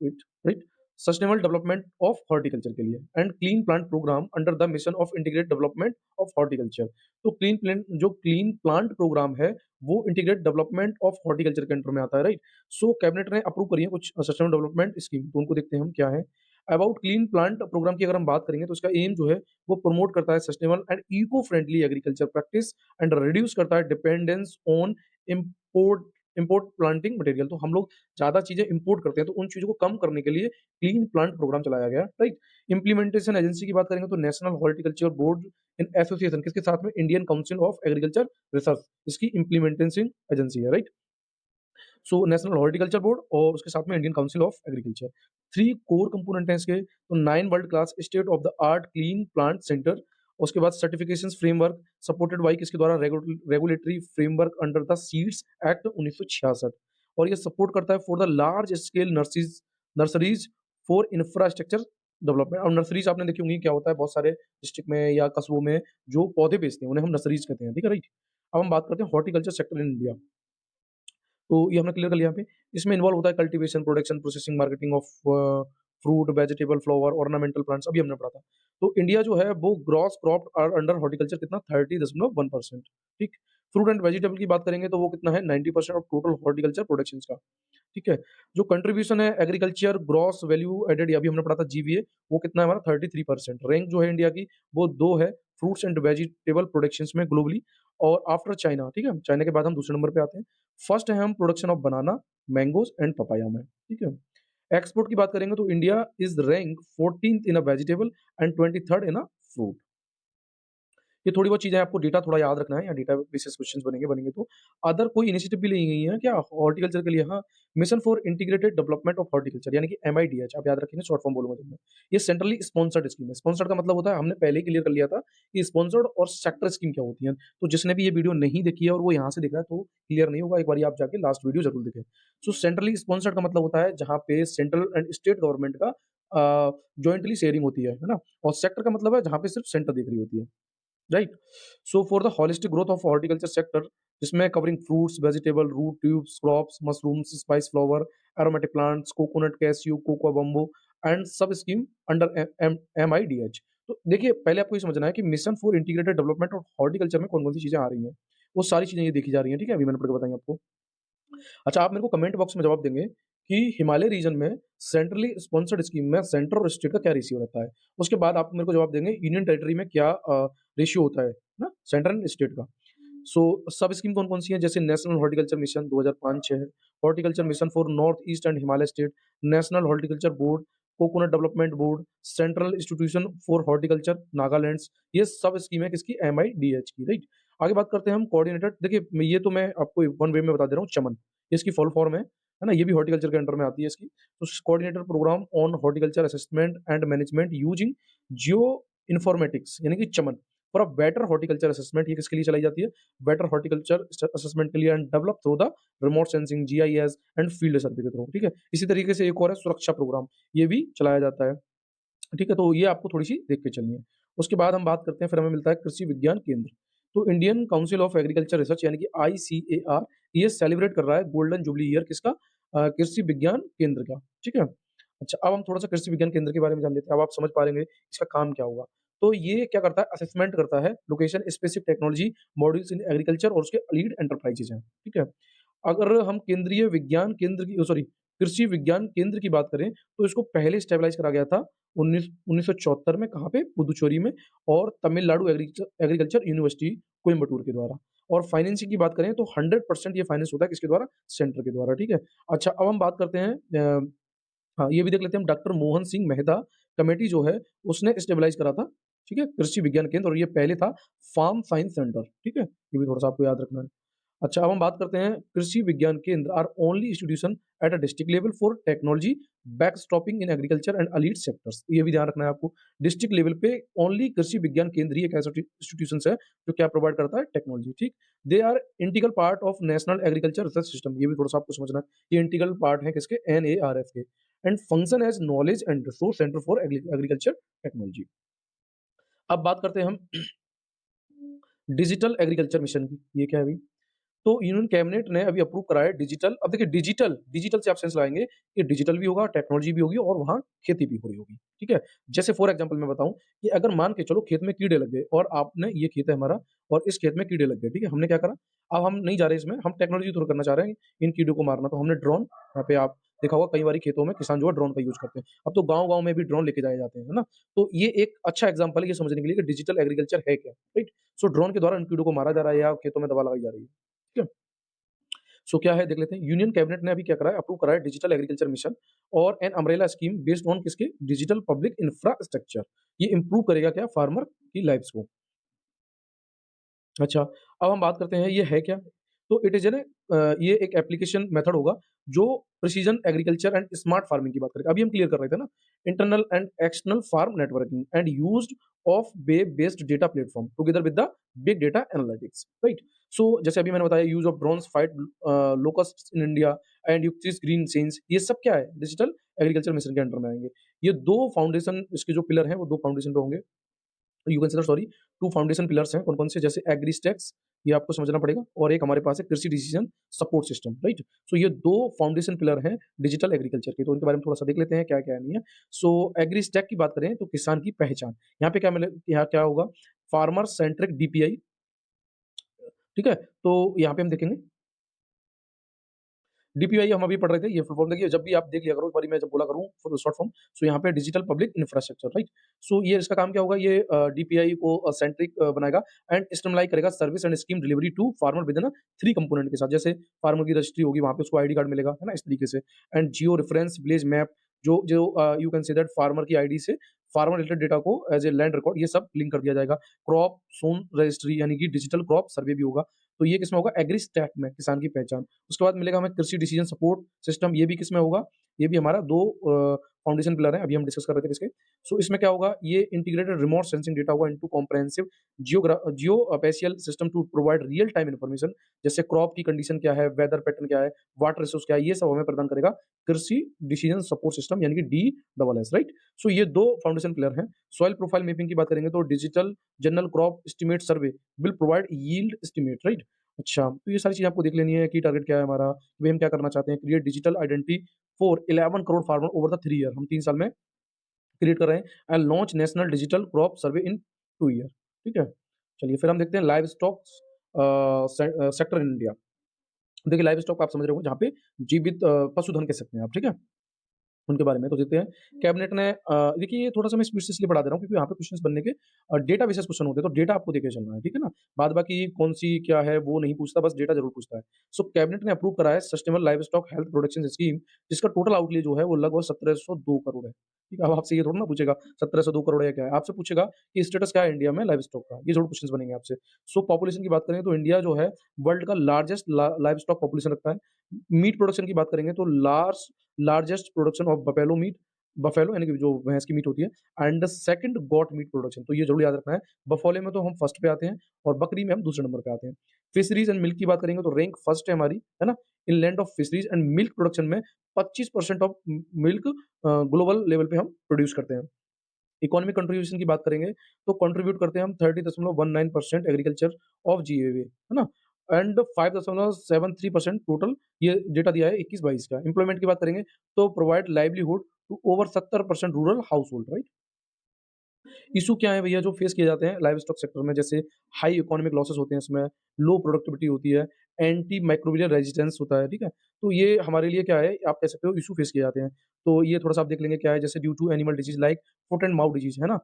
right, sustainable development of horticulture के लिए and clean plant programme under the mission of integrate development of horticulture. तो क्लीन प्लांट, जो क्लीन प्लांट प्रोग्राम है वो इंटीग्रेट डेवलपमेंट ऑफ हॉर्टिकल्चर के अंडर में आता है, राइट। सो कैबिनेट ने अप्रूव करी है कुछ सस्टेनेबल डेवलपमेंट स्कीम, तो उनको देखते हैं हम क्या है। अबाउट क्लीन प्लांट प्रोग्राम की अगर हम बात करेंगे तो इसका एम जो है वो प्रमोट करता है sustainable and eco friendly agriculture practice and reduce करता है dependence on import import planting material. तो हम लोग ज़्यादा चीज़ें इम्पोर्ट करते हैं, तो उन चीज़ों को कम करने के लिए क्लीन प्लांट प्रोग्राम चलाया गया, राइट। इम्प्लीमेंटेशन एजेंसी की बात करेंगे तो national horticulture board in association किसके साथ में, Indian council of agriculture research, इसकी इम्प्लीमेंटेशन एजेंसी है, right. So national horticulture board और उसके साथ में Indian council of agriculture. 3 core component हैं इसके, तो 9 world class state of the art clean plant centre, उसके बाद सर्टिफिकेशंस फ्रेमवर्क सपोर्टेड बाय किसके द्वारा, regulatory framework under the seeds act 1966, और ये सपोर्ट करता है for the large scale nurseries for infrastructure development. और नर्सरीज आपने देखी होंगी क्या होता है, बहुत सारे डिस्ट्रिक्ट में या कस्बों में जो पौधे बेचते हैं उन्हें हम नर्सरीज कहते हैं, ठीक है, राइट। अब हम बात करते हैं हॉर्टिकल्चर सेक्टर इन इंडिया। तो ये हमने क्लियर कर लिया यहाँ पे। इसमें इन्वॉल्व होता है cultivation, production, processing, marketing of fruit, vegetable, flower, ornamental plants, अभी हमने पढ़ा था। तो इंडिया जो है वो ग्रॉस क्रॉप अंडर हॉर्टिकल्चर कितना 30.1%, ठीक। फ्रूट एंड वेजिटेबल की बात करेंगे तो वो कितना है 90% ऑफ टोटल हॉर्टिकल्चर प्रोडक्शन का, ठीक है। जो कंट्रीब्यूशन है एग्रीकल्चर ग्रॉस वैल्यू एडेड, ये अभी हमने पढ़ा था जीवीए, वो कितना है हमारा 33%। रैंक जो है इंडिया की वो 2 है फ्रूट्स एंड वेजिटेबल प्रोडक्शंस में ग्लोबली, और आफ्टर चाइना, ठीक है, चाइना के बाद हम दूसरे नंबर पे आते हैं। फर्स्ट है हम production of banana, mangoes and papaya में, ठीक है। एक्सपोर्ट की बात करेंगे तो India is rank 14th in a vegetable and 23rd in a fruit. ये थोड़ी बहुत चीज़ें आपको डेटा थोड़ा याद रखना है, या डेटा बेसिस क्वेश्चंस बनेंगे तो। अदर कोई इनिशिएटिव भी ली गई है क्या हॉर्टिकल्चर के लिए? हाँ, mission for integrated development of horticulture यानी कि एमआईडीएच, आप याद रखेंगे, शॉर्ट फॉर्म बोलूँगा जब मैं। ये सेंट्रली स्पॉन्सर्ड स्कीम है। स्पॉन्सर्ड का मतलब होता है, हमने पहले ही क्लियर कर लिया था कि स्पॉन्सर्ड और सेक्टर स्कीम क्या होती है। तो जिसने भी ये वीडियो नहीं देखी है और वो यहाँ से देख रहा है तो क्लियर नहीं होगा, एक बार आप जाके लास्ट वीडियो जरूर देखें। सो सेंट्रली स्पॉन्सर्ड का मतलब होता है जहाँ पे सेंट्रल एंड स्टेट गवर्नमेंट का जॉइंटली शेयरिंग होती है ना। और सेक्टर का मतलब है जहाँ पे सिर्फ सेंटर देख रही होती है, right. So for the holistic growth of horticulture sector, जिसमें covering fruits, vegetable, root tubes, crops, mushrooms, spice flower, aromatic plants, coconut, cashew, cocoa, bamboo and sub scheme under MIDH. तो देखिए पहले आपको ये समझना है कि mission for integrated development of horticulture में कौन कौन सी चीजें आ रही हैं, वो सारी चीजें ये देखी जा रही हैं, ठीक है, अभी मैंने पढ़ के बताई आपको। अच्छा, आप मेरे को कमेंट बॉक्स में जवाब देंगे कि हिमालय रीजन में सेंट्रली स्पॉन्सर्ड स्कीम में सेंटर और स्टेट का क्या रेशियो रहता है। उसके बाद आप मेरे को जवाब देंगे यूनियन टेरिटरी में क्या रेशियो होता है ना, सेंटर एंड स्टेट का। सो सब स्कीम कौन कौन सी है, जैसे नेशनल हॉर्टिकल्चर मिशन 2005-6 है, horticulture mission for north east and Himalaya state, national horticulture board, coconut development board, central institution for horticulture Nagaland, ये सब स्कीम है किसकी, एमआईडीएच की, राइट। आगे बात करते हैं हम कोऑर्डिनेटर। देखिए ये तो मैं आपको वन वे में बता दे रहा हूँ, चमन इसकी फुल फॉर्म है ना, ये भी हॉर्टिकल्चर के अंडर में आती है इसकी। तो coordinator programme on horticulture assessment and management using geo informatics यानी कि Chaman for a better horticulture assessment, ये किसके लिए चलाई जाती है, बेटर हॉर्टिकल्चर असेसमेंट के लिए, and develop through the remote sensing, GIS and field survey के थ्रू, ठीक है। इसी तरीके से एक और है सुरक्षा प्रोग्राम, ये भी चलाया जाता है, ठीक है। तो ये आपको थोड़ी सी देख के चलनी है। उसके बाद हम बात करते हैं, फिर हमें मिलता है कृषि विज्ञान केंद्र। तो Indian council of agriculture research यानी कि आईसीएआर, ये सेलिब्रेट कर रहा है गोल्डन जुबली ईयर किसका, कृषि विज्ञान केंद्र का, ठीक है। अच्छा, अब हम थोड़ा सा कृषि विज्ञान केंद्र के बारे में जान लेते हैं, अब आप समझ पा रहे होंगे इसका काम क्या होगा। तो ये क्या करता है, असेसमेंट करता है location specific technology modules in agriculture और उसके लीड एंटरप्राइजेज हैं, ठीक है। अगर हम केंद्रीय विज्ञान केंद्र की सॉरी कृषि विज्ञान केंद्र की बात करें तो इसको पहले स्टेबलाइज करा गया था 1974 में, कहाँ पे, पुदुचेरी में, और तमिलनाडु एग्रीकल्चर यूनिवर्सिटी कोयम्बटूर के द्वारा। और फाइनेंसिंग की बात करें तो 100% ये फाइनेंस होता है किसके द्वारा, सेंटर के द्वारा, ठीक है। अच्छा, अब हम बात करते हैं हाँ, ये भी देख लेते हैं हम, डॉक्टर मोहन सिंह मेहता कमेटी जो है उसने स्टेबलाइज करा था, ठीक है, कृषि विज्ञान केंद्र, और ये पहले था फार्म साइंस सेंटर, ठीक है, ये भी थोड़ा सा आपको याद रखना है। अच्छा, अब हम बात करते हैं Krishi Vigyan Kendra are only institution at a district level for technology backstopping in agriculture and allied sectors, ये भी ध्यान रखना है आपको। डिस्ट्रिक्ट लेवल पे ओनली कृषि विज्ञान केंद्र ही एक ऐसा इंस्टीट्यूशन है जो क्या प्रोवाइड करता है, टेक्नोलॉजी, ठीक। They are integral part of national agriculture research system, ये भी थोड़ा सा आपको समझना है, ये इंटीग्रल पार्ट है किसके, एनएआरएफ के, and function as knowledge and resource centre for agriculture technology. अब बात करते हैं हम डिजिटल एग्रीकल्चर मिशन की, ये क्या है भाई। तो यूनियन कैबिनेट ने अभी अप्रूव करा है डिजिटल। अब देखिए डिजिटल डिजिटल से आप सेंस लगाएँगे कि डिजिटल भी होगा, टेक्नोलॉजी भी होगी और वहाँ खेती भी हो रही होगी, ठीक है? जैसे फॉर एग्ज़ाम्पल मैं बताऊँ कि अगर मान के चलो खेत में कीड़े लग गए और आपने ये खेत है हमारा और इस खेत में कीड़े लग गए, ठीक है? हमने क्या करा, अब हम नहीं जा रहे इसमें, हम टेक्नोलॉजी थ्रू करना चाह रहे हैं इन कीड़ों को मारना, तो हमने ड्रोन यहाँ पे आप देखा होगा कई बारी खेतों में किसान जो है ड्रोन का यूज़ करते हैं। अब तो गाँव-गाँव में भी ड्रोन लेके जाए जाते हैं, है ना? तो ये एक अच्छा एग्ज़ाम्पल है ये समझने के लिए कि डिजिटल एग्रीकल्चर है क्या, राइट? सो ड्रोन के द्वारा इन कीड़ों को मारा जा रहा है या खेतों में दवा लगाई जा रही है, ठीक है? सो क्या है देख लेते हैं। यूनियन कैबिनेट ने अभी क्या करा है, अप्रूव करा है डिजिटल एग्रीकल्चर मिशन और an umbrella scheme based on किसके डिजिटल पब्लिक इंफ्रास्ट्रक्चर। ये इंप्रूव करेगा क्या फार्मर की लाइफ्स को। अच्छा, अब हम बात करते हैं ये है क्या? तो इट इज़ ये एक एप्लीकेशन मेथड होगा जो precision agriculture and smart farming की बात करेगा। अभी हम क्लियर कर रहे थे ना, internal and external farm networking and used of web based data platform together with the big data analytics, right? So जैसे अभी मैंने बताया use of drones fight locusts in India and यूक्तिस ग्रीन चेंज, ये सब क्या है? डिजिटल एग्रीकल्चर मिशन के अंडर में आएँगे। ये 2 फाउंडेशन इसके जो पिलर हैं वो 2 फाउंडेशन पे होंगे। You consider sorry 2 foundation pillars हैं कौन-कौन से जैसे एग्रीस्टैक्स ये आपको समझना पड़ेगा और एक हमारे पास है कृषि decision support system, right? So ये 2 फाउंडेशन पिलर हैं डिजिटल एग्रीकल्चर के, तो इनके बारे में थोड़ा-सा देख लेते हैं क्या-क्या नहीं है। सो एग्रीस्टैक की बात करें तो किसान की पहचान, यहाँ पे क्या मिले यहाँ क्या होगा फार्मर सेंट्रिक डीपीआई, ठीक है? तो यहाँ पे हम देखेंगे डीपीआई हम अभी पढ़ रहे थे, ये फुल फॉर्म देखिए जब भी आप देख लिया करो, एक बारी मैं जब बोला करूँ फुल शॉर्ट फॉर्म, सो यहाँ पे digital public infrastructure, right? So ये इसका काम क्या होगा, ये डीपीआई को सेंट्रिक बनाएगा एंड स्ट्रीमलाइन करेगा service and scheme delivery to farmer within 3 component के साथ। जैसे फार्मर की रजिस्ट्री होगी, वहाँ पे उसको आईडी कार्ड मिलेगा, है ना? इस तरीके से and geo reference village map जो जो you can say that farmer की आईडी से फार्मर रिलेटेड डेटा को एज़ ए लैंड रिकॉर्ड ये सब लिंक कर दिया जाएगा। क्रॉप ज़ोन रजिस्ट्री यानी कि डिजिटल क्रॉप सर्वे भी होगा। तो ये किसमें होगा? एग्रीस्टैक में, किसान की पहचान। उसके बाद मिलेगा हमें कृषि डिसीजन सपोर्ट सिस्टम, ये भी किसमें होगा? ये भी हमारा 2 फाउंडेशन पिलर हैं, अभी हम डिस्कस कर रहे थे किसके। सो इसमें क्या होगा? ये इंटीग्रेटेड रिमोट सेंसिंग डेटा होगा into comprehensive geospatial system to provide real time information, जैसे क्रॉप की कंडीशन क्या है, वेदर पैटर्न क्या है, वाटर रिसोर्स क्या है, ये सब हमें प्रदान करेगा कृषि डिसीजन सपोर्ट सिस्टम यानी कि डीएसएस, राइट? सो ये 2 फाउंडेशन पिलर हैं। सॉइल प्रोफाइल मैपिंग की बात करेंगे तो digital general crop estimate survey will provide yield estimate, right? अच्छा, तो ये सारी चीज़ें आपको देख लेनी है कि टारगेट क्या है हमारा, भई हम क्या करना चाहते हैं, create digital identity for 11 crore farmer over the 3 year, हम 3 साल में क्रिएट कर रहे हैं and launch national digital crop survey in 2 year, ठीक है? चलिए फिर हम देखते हैं live stocks sector in India. देखिए लाइव स्टॉक आप समझ रहे होंगे जहाँ पे जीवित पशुधन कह सकते हैं आप, ठीक है? उनके बारे में तो देखते हैं। कैबिनेट ने देखिए ये थोड़ा-सा मैं स्पीड से इसलिए बढ़ा दे रहा हूँ क्योंकि यहाँ पे क्वेश्चन्स बनने के डेटा बेसिस क्वेश्चन होते हैं, तो डेटा आपको देके चलना है, ठीक है ना? बाद-बाकी कौन-सी क्या है वो नहीं पूछता, बस डेटा ज़रूर पूछता है। सो कैबिनेट ने अप्रूव करा है sustainable livestock health protection scheme, जिसका टोटल आउटले जो है वो लगभग 1702 करोड़ है। ठीक है? अब आपसे ये थोड़ी ना पूछेगा 1702 करोड़ है क्या है? आपसे पूछेगा कि स्टेटस क्या है इंडिया में लाइवस्टॉक का? ये ज़रूर क्वेश्चन्स बनेंगे आपसे। सो पॉपुलेशन की बात करें तो इंडिया जो है वर्ल्ड का लार्जेस्ट लाइवस्टॉक पॉपुलेशन रखता है। मीट प्रोडक्शन की बात करेंगे तो largest production of buffalo meet, buffalo यानी कि जो भैंस की मीट होती है and the second got meat production, तो ये ज़रूर याद रखना है। बफेलो में तो हम फर्स्ट पे आते हैं और बकरी में हम दूसरे नंबर पे आते हैं। फिशरीज़ एंड मिल्क की बात करेंगे तो रैंक फर्स्ट है हमारी, है ना? इन land of fisheries and milk production में 25% ऑफ मिल्क ग्लोबल लेवल पे हम प्रोड्यूस करते हैं। इकोनॉमिक कंट्रीब्यूशन की बात करेंगे तो कंट्रीब्यूट करते हैं हम 30.19% एग्रीकल्चर ऑफ जीएवी, है ना? एंड 5.73% टोटल, ये डेटा दिया है 21-22 का। एम्प्लॉयमेंट की बात करेंगे तो provide livelihood to over 70% rural household, right? Issue क्या है भैया जो फेस किए जाते हैं लाइवस्टॉक सेक्टर में, जैसे हाई इकोनॉमिक लॉसेस होते हैं इसमें, लो प्रोडक्टिविटी होती है, एंटी माइक्रोबियल रेजिस्टेंस होता है, ठीक है? तो ये हमारे लिए क्या है, आप कह सकते हो इश्यू फेस किए जाते हैं। तो ये थोड़ा-सा आप देख लेंगे क्या है, जैसे due to animal disease like foot and mouth disease, है ना?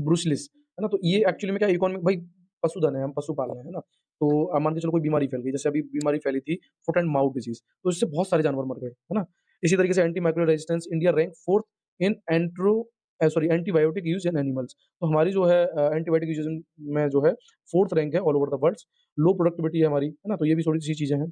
ब्रुसिलिस, है ना? तो ये एक्चुअली में क्या है इकोनॉमिक भाई पशुधन है, हम पशु पाल रहे हैं, है ना? तो मान के चलो कोई बीमारी फैल गई, जैसे अभी बीमारी फैली थी फुट एंड माउथ डिजीज़, तो इससे बहुत सारे जानवर मर गए, है ना? इसी तरीके से anti microbial resistance India rank 4th in antibiotic use in animals. तो हमारी जो है एंटीबायोटिक यूज़ में जो है 4th रैंक है all over the world. Low productivity है हमारी, है ना? तो ये भी थोड़ी-सी चीज़ें हैं,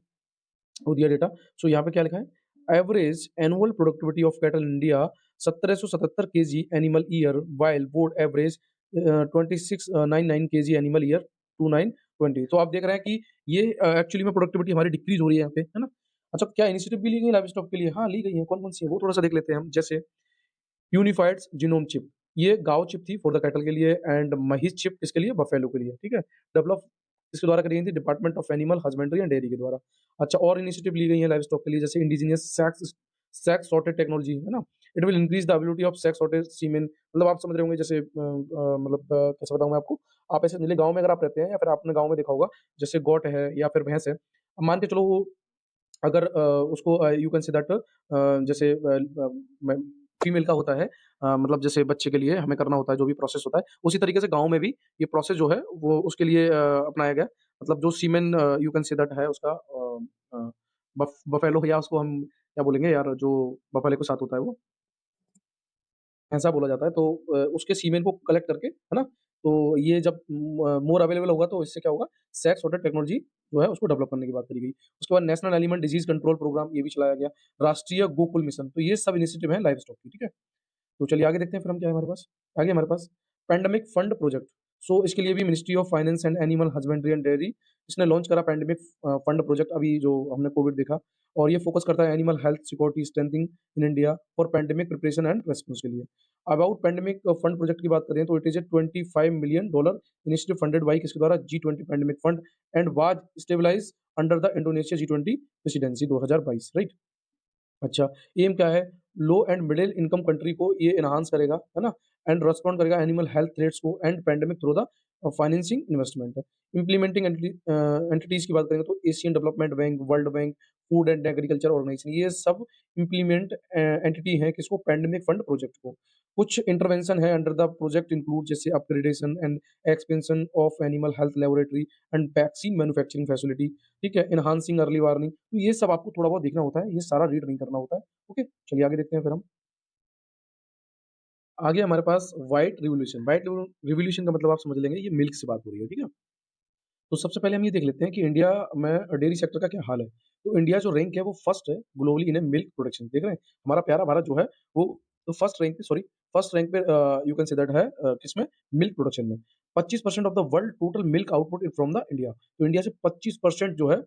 वो दिया डेटा। सो यहाँ पे क्या लिखा है? Average annual productivity of cattle in India 1777 KG animal year while board average 2699 KG animal year 2920। तो आप देख रहे हैं कि ये एक्चुअली में प्रोडक्टिविटी हमारी डिक्रीज़ हो रही है यहाँ पे, है ना? अच्छा क्या इनिशिएटिव भी ली गई लाइवस्टॉक के लिए? हाँ, ली गई है। कौन-कौन सी है? वो थोड़ा-सा देख लेते हैं हम। जैसे यूनिफाइड जीनोम चिप, ये गाउ चिप थी फॉर द कैटल के लिए एंड महिष चिप किसके लिए? बफेलो के लिए, ठीक है? डेवलप किसके द्वारा करी गई थी? Department of animal husbandry and dairy के द्वारा। अच्छा, और इनिशिएटिव ली गई है लाइव स्टॉक के लिए, जैसे इंडिजीनियस सेक्स सॉर्टेड टेक्नोलॉजी, है ना? It will increase the ability of sex sorted semen, मतलब आप समझ रहे होंगे, जैसे मतलब कैसे बताऊँ मैं आपको? आप ऐसे समझिए, गाँव में अगर आप रहते हैं या फिर आपने गाँव में देखा होगा, जैसे गोट है या फिर भैंस है, अब मान के चलो वो अगर उसको यू कैन से दैट जैसे मैं फीमेल का होता है, मतलब जैसे बच्चे के लिए हमें करना होता है जो भी प्रोसेस होता है, उसी तरीके से गाँव में भी ये प्रोसेस जो है वो उसके लिए अपनाया गया। मतलब जो सीमेन यू कैन से दैट है उसका बफेलो, या उसको हम क्या बोलेंगे यार, जो बफेलो के साथ होता है वो? ऐसा बोला जाता है, तो उसके सीमेन को कलेक्ट करके, है ना? तो ये जब मोर अवेलेबल होगा तो इससे क्या होगा, सेक्स सॉर्टेड टेक्नोलॉजी जो है उसको डेवलप करने की बात करी गई। उसके बाद national animal disease control programme ये भी चलाया गया। राष्ट्रीय गोकुल मिशन, तो ये सब इनिशिएटिव हैं लाइव स्टॉक की, ठीक है? तो चलिए आगे देखते हैं फिर हम क्या है हमारे पास। आगे हमारे पास पैंडेमिक फंड प्रोजेक्ट। सो इसके लिए भी ministry of finance and animal husbandry and dairy इसने लॉन्च करा पैंडेमिक फंड प्रोजेक्ट, अभी जो हमने कोविड देखा, और ये फोकस करता है animal health security strengthening in India for pandemic preparation and response के लिए। अबाउट पैंडेमिक फंड प्रोजेक्ट की बात करें तो it is a $25 million initiative funded by किसके द्वारा? G20 pandemic fund and was stabilise under the Indonesia G20 presidency 2022, right? अच्छा, aim क्या है? Low and middle income country को ये एनहांस करेगा, है ना? एंड रिस्पॉन्ड करेगा एनिमल हेल्थ थ्रेट्स को and pandemic through the financing investment. Implementing entities की बात करें तो Asian development bank, world bank, food and agriculture organisation, ये सब इम्प्लीमेंट एंटिटी हैं किसको? पैंडेमिक फंड प्रोजेक्ट को। कुछ इंटरवेंशन है अंडर द प्रोजेक्ट इंक्लूड, जैसे upgradation and expansion of animal health laboratory and vaccine manufacturing facility, ठीक है? एनहांसिंग अर्ली वार्निंग, तो ये सब आपको थोड़ा बहुत देखना होता है, ये सारा रीड नहीं करना होता है। ओके, चलिए आगे देखते हैं फिर हम। आगे हमारे पास व्हाइट रिवॉल्यूशन। व्हाइट रिवॉल्यूशन का मतलब आप समझ लेंगे, ये मिल्क से बात हो रही है, ठीक है? तो सबसे पहले हम ये देख लेते हैं कि इंडिया में डेयरी सेक्टर का क्या हाल है। तो इंडिया जो रैंक है वो फर्स्ट है ग्लोबली इन मिल्क प्रोडक्शन, देख रहे हैं? हमारा प्यारा भारत जो है वो तो फर्स्ट रैंक पे यू कैन से दैट है किसमें? मिल्क प्रोडक्शन में। 25% of the world total milk output is from the India. तो इंडिया से 25% जो है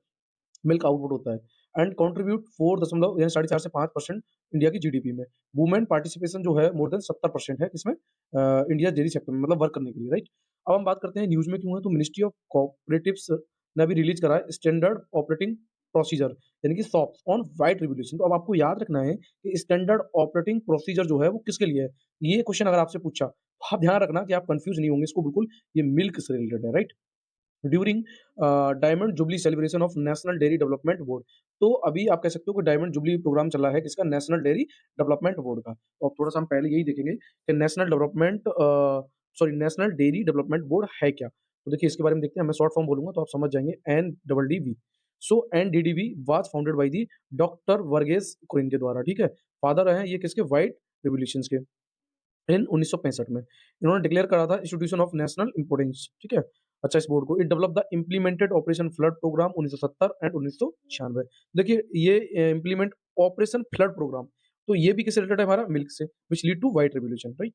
मिल्क आउटपुट होता है एंड कंट्रीब्यूट 4 दशमलव यानी 4.5 से 5% इंडिया की जीडीपी में। वुमेन पार्टिसिपेशन जो है मोर देन 70% है किसमें? इंडिया डेयरी सेक्टर में, मतलब वर्क करने के लिए, राइट? अब हम बात करते हैं न्यूज़ में क्यों है, तो मिनिस्ट्री ऑफ कोऑपरेटिव्स ने अभी रिलीज़ करा है स्टैंडर्ड ऑपरेटिंग प्रोसीजर, यानी कि सॉप्स ऑन व्हाइट रिवॉल्यूशन। तो अब आपको याद रखना है कि स्टैंडर्ड ऑपरेटिंग प्रोसीजर जो है वो किसके लिए है? ये क्वेश्चन अगर आपसे पूछा, तो आप ध्यान रखना कि आप कन्फ्यूज़ नहीं होंगे इसको बिल्कुल, ये मिल्क से रिलेटेड है, right? During diamond jubilee celebration of national dairy development board. तो अभी आप कह सकते हो कि डायमंड जुबली प्रोग्राम चल रहा है किसका? नेशनल डेयरी डेवलपमेंट बोर्ड का। तो अब थोड़ा सा हम पहले यही देखेंगे कि नेशनल डेयरी डेवलपमेंट बोर्ड है क्या? तो देखिए इसके बारे में देखते हैं, मैं शॉर्ट फॉर्म बोलूंगा तो आप समझ जाएंगे, NDDB। So NDDB was founded by the doctor Verghese Kurien के द्वारा, ठीक है? फादर हैं ये किसके? व्हाइट रिवॉल्यूशंस के, इन 1965 में। इन्होंने डिक्लेयर करा था इंस्टीट्यूशन ऑफ नेशनल इम्पोर्टेंस, ठीक है? अच्छा, इस बोर्ड को it develop the implemented operation flood programme 1970 and 1996। देखिए ये इम्प्लीमेंट ऑपरेशन फ्लड प्रोग्राम, तो ये भी किससे रिलेटेड है? हमारा मिल्क से, which lead to white revolution, right?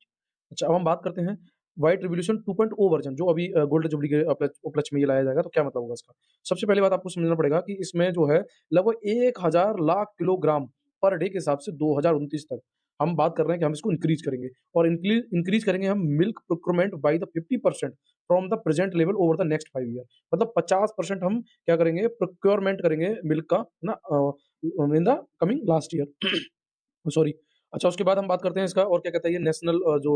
अच्छा, अब हम बात करते हैं व्हाइट रिवॉल्यूशन 2.0 वर्जन, जो अभी गोल्ड जुबली के उपलक्ष्य में ये लाया जाएगा, तो क्या मतलब होगा इसका? सबसे पहली बात आपको समझना पड़ेगा कि इसमें जो है लगभग 1000 लाख किलोग्राम पर डे के हिसाब से 2029 तक हम बात कर रहे हैं कि हम इसको इंक्रीज करेंगे, और इंक्रीज करेंगे हम milk procurement by the 50% from the present level over the next 5 year. मतलब 50% हम क्या करेंगे? प्रोक्योरमेंट करेंगे मिल्क का ना in the coming last year. Sorry. अच्छा, उसके बाद हम बात करते हैं इसका और क्या कहता है ये नेशनल जो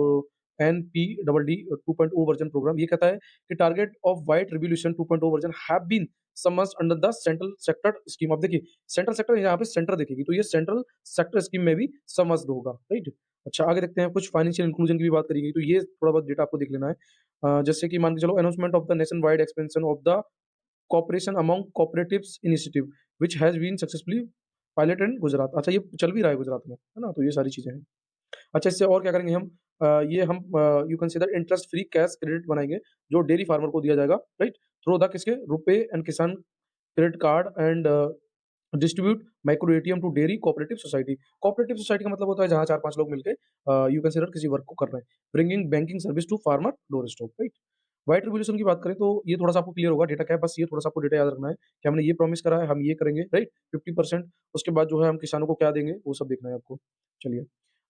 NPDD 2.0 वर्जन प्रोग्राम, ये कहता है कि target of white revolution 2.0 version have been समझ under the central sector scheme. अब देखिए सेंट्रल सेक्टर, यहाँ पे सेंटर देखिए, तो ये सेंट्रल सेक्टर स्कीम में भी समझ होगा, राइट? अच्छा, आगे देखते हैं, कुछ फाइनेंशियल इंक्लूजन की भी बात करी गई, तो ये थोड़ा बहुत डेटा आपको देख लेना है। जैसे कि मान के चलो announcement of the nation wide expansion of the cooperation among cooperatives initiative which has been successfully pilot in Gujarat. अच्छा, ये चल भी रहा है गुजरात में, है ना? तो ये सारी चीज़ें हैं। अच्छा, इससे और क्या करेंगे हम? ये हम you consider interest free cash credit बनाएँगे, जो डेयरी फार्मर को दिया जाएगा, राइट? थ्रू द किसके? RuPay and Kisan credit card and distribute micro ATM to dairy cooperative society. Cooperative society का मतलब होता है जहाँ 4-5 लोग मिलके यू कंसीडर किसी वर्क को कर रहे हैं। Bringing banking service to farmer door stop, right? White revolution की बात करें तो ये थोड़ा-सा आपको क्लियर होगा डेटा क्या है, बस ये थोड़ा-सा आपको डेटा याद रखना है कि हमने ये प्रॉमिस करा है, हम ये करेंगे, राइट? 50%, उसके बाद जो है हम किसानों को क्या देंगे, वो सब देखना है आपको। चलिए,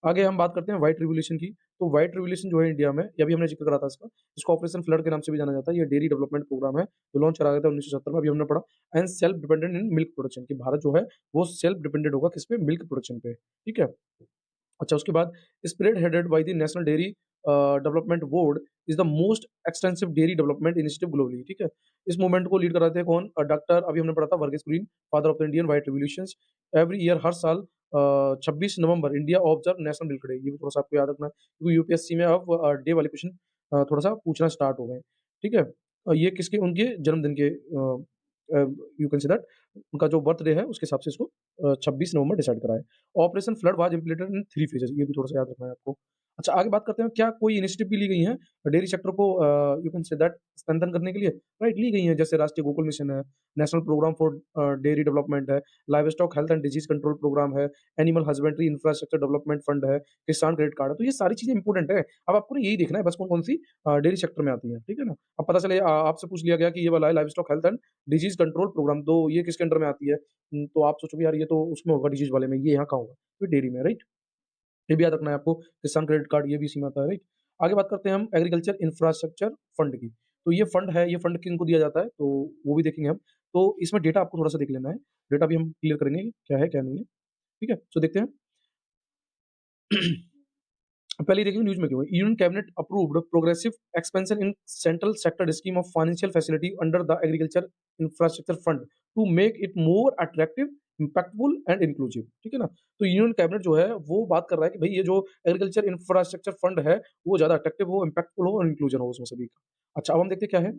आगे हम बात करते हैं व्हाइट रिवॉल्यूशन की। तो व्हाइट रिवॉल्यूशन जो है इंडिया में, ये अभी हमने ज़िक्र करा था इसका, इसको ऑपरेशन फ्लड के नाम से भी जाना जाता है। ये डेयरी डेवलपमेंट प्रोग्राम है, जो लॉन्च करा गया था 1970 में, अभी हमने पढ़ा। And self dependent in milk production, कि भारत जो है वो सेल्फ डिपेंडेंट होगा किस पे? मिल्क प्रोडक्शन पे, ठीक है? अच्छा, उसके बाद spread headed by the national dairy development board is the most extensive dairy development initiative globally, ठीक है? इस मूवमेंट को लीड कर रहे थे कौन? डॉक्टर, अभी हमने पढ़ा था, Verghese Kurien, father of the Indian white revolutions. Every year, हर साल 26 नवंबर India observe national milk day. ये भी थोड़ा-सा आपको याद रखना है, क्योंकि यूपीएससी में अब डे वाले क्वेश्चन थोड़ा-सा पूछना स्टार्ट हो गए हैं, ठीक है? ये किसके? उनके जन्मदिन के यू कैन से दैट उनका जो बर्थडे है उसके हिसाब से इसको 26 नवंबर डिसाइड करा है। Operation flood was implemented in 3 phases, ये भी थोड़ा-सा याद रखना है आपको। अच्छा, आगे बात करते हैं, क्या कोई इनिशिएटिव भी ली गई हैं डेयरी सेक्टर को you can say that strengthen करने के लिए? राइट, ली गई हैं, जैसे राष्ट्रीय गोकुल मिशन है, national programme for dairy development है, livestock health and disease control programme है, animal husbandry infrastructure development fund है, किसान क्रेडिट कार्ड है। तो ये सारी चीज़ें इंपॉर्टेंट है। अब आपको ना यही देखना है बस कौन-कौन सी डेयरी सेक्टर में आती हैं, ठीक है ना? अब पता चले आपसे पूछ लिया गया कि ये वाला है livestock health and disease control programme, तो ये किसके अंडर में आती है? तो आप सोचोगे यार ये तो उसमें होगा डिजीज वाले में, ये यहाँ कहाँ होगा? तो डेयरी में, राइट? ये भी याद रखना है आपको। किसान क्रेडिट कार्ड, ये भी इसी में आता है, राइट? आगे बात करते हैं हम एग्रीकल्चर इंफ्रास्ट्रक्चर फंड की। तो ये फंड है, ये फंड किनको दिया जाता है? तो वो भी देखेंगे हम। तो इसमें डेटा आपको थोड़ा-सा देख लेना है। डेटा भी हम क्लियर करेंगे कि क्या है, क्या नहीं है, ठीक है? सो देखते हैं। पहले ही देखिए न्यूज़ में क्यों है। Union cabinet approved progressive expansion in central sector scheme of financial facility under the agriculture infrastructure fund to make it more attractive, impactful and inclusive, ठीक है ना? तो यूनियन कैबिनेट जो है वो बात कर रहा है कि भई ये जो एग्रीकल्चर इंफ्रास्ट्रक्चर फंड है, वो ज़्यादा अट्रैक्टिव हो, इम्पैक्टफुल हो और इंक्लूजन हो उसमें सभी का। अच्छा, अब हम देखते हैं क्या है।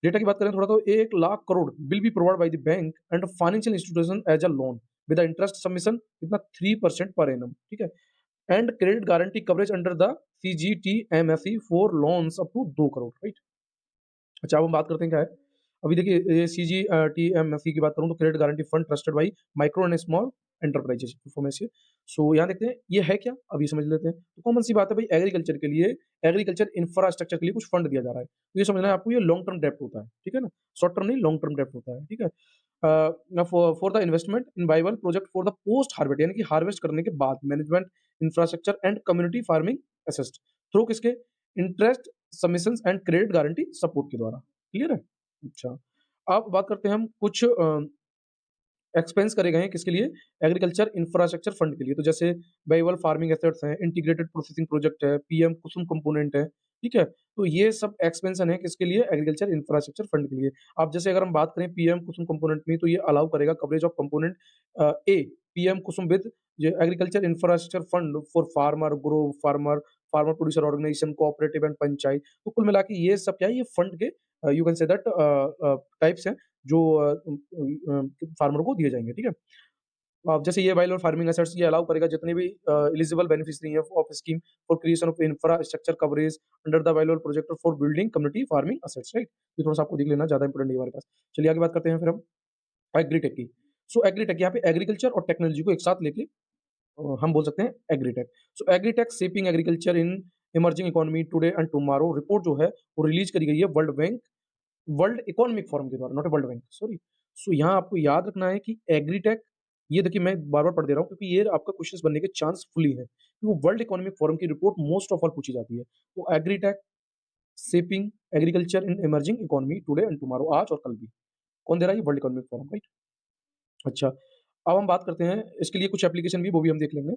डेटा की बात करें थोड़ा, तो 1 lakh crore will be provide by the bank and financial institution as a loan with the interest submission कितना? 3% पर एनम, ठीक है? And credit guarantee coverage under the CGTMSE for loans up to 2 crore, right? अच्छा, अब हम बात करते हैं क्या है। अभी देखिए ये सीजीटीएमएसई की बात करूँ तो credit guarantee fund trusted by micro and small enterprises performance. So यहाँ देखते हैं ये है क्या, अभी समझ लेते हैं। तो कॉमन सी बात है भाई, एग्रीकल्चर के लिए, एग्रीकल्चर इंफ्रास्ट्रक्चर के लिए कुछ फंड दिया जा रहा है। तो ये समझना है आपको, ये लॉन्ग टर्म डेप्ट होता है, ठीक है ना? शॉर्ट टर्म नहीं, लॉन्ग टर्म डेप्ट होता है, ठीक है? For the investment in viable project for the post harvest, यानी कि हार्वेस्ट करने के बाद management infrastructure and community farming assist through किसके? Interest submissions and credit guarantee support के द्वारा। क्लियर है? अच्छा, अब बात करते हैं हम कुछ एक्सपेंस करे गए हैं किसके लिए? एग्रीकल्चर इंफ्रास्ट्रक्चर फंड के लिए। तो जैसे वेरिएबल फार्मिंग एसेट्स हैं, इंटीग्रेटेड प्रोसेसिंग प्रोजेक्ट है, पीएम कुसुम कंपोनेंट है, ठीक है? तो ये सब एक्सपेंशन है किसके लिए? एग्रीकल्चर इंफ्रास्ट्रक्चर फंड के लिए। अब जैसे अगर हम बात करें पीएम कुसुम कंपोनेंट में, तो ये अलाउ करेगा coverage of component A PM Kusum with ये agriculture infrastructure fund for farmer, grow farmer, farmer producer organisation, cooperative and panchayat. तो कुल मिला के ये सब क्या है? ये फंड के you can say that types हैं जो फार्मर को दिए जाएँगे, ठीक है? जैसे ये वाइल्ड फार्मिंग एसेट्स ये अलाउ करेगा जितने भी एलिजिबल बेनिफिशियरी हैं of scheme for creation of infrastructure coverage under the wild project for building community farming assets, right? ये थोड़ा-सा आपको देख लेना, ज़्यादा इंपोर्टेंट है हमारे पास। चलिए आगे बात करते हैं फिर हम एग्रीटेक की। सो एग्रीटेक यहाँ पे एग्रीकल्चर और टेक्नोलॉजी को एक साथ लेके हम बोल सकते हैं agritech. So agritech shaping agriculture in emerging economy today and tomorrow report जो है वो रिलीज़ करी गई है वर्ल्ड इकोनॉमिक फोरम के द्वारा, नॉट वर्ल्ड बैंक, सॉरी। सो यहाँ आपको याद रखना है कि एग्रीटेक, ये देखिए मैं बार-बार पढ़ दे रहा हूँ क्योंकि ये आपका क्वेश्चंस बनने के चांस फुली है। कि वो वर्ल्ड इकोनॉमिक फोरम की रिपोर्ट मोस्ट ऑफ ऑल पूछी जाती है। तो agritech shaping agriculture in emerging economy today and tomorrow, आज और कल भी। कौन दे रहा है? ये वर्ल्ड इकोनॉमिक फोरम, राइट? अच्छा, अब हम बात करते हैं इसके लिए कुछ एप्लीकेशन भी, वो भी हम देख लेंगे।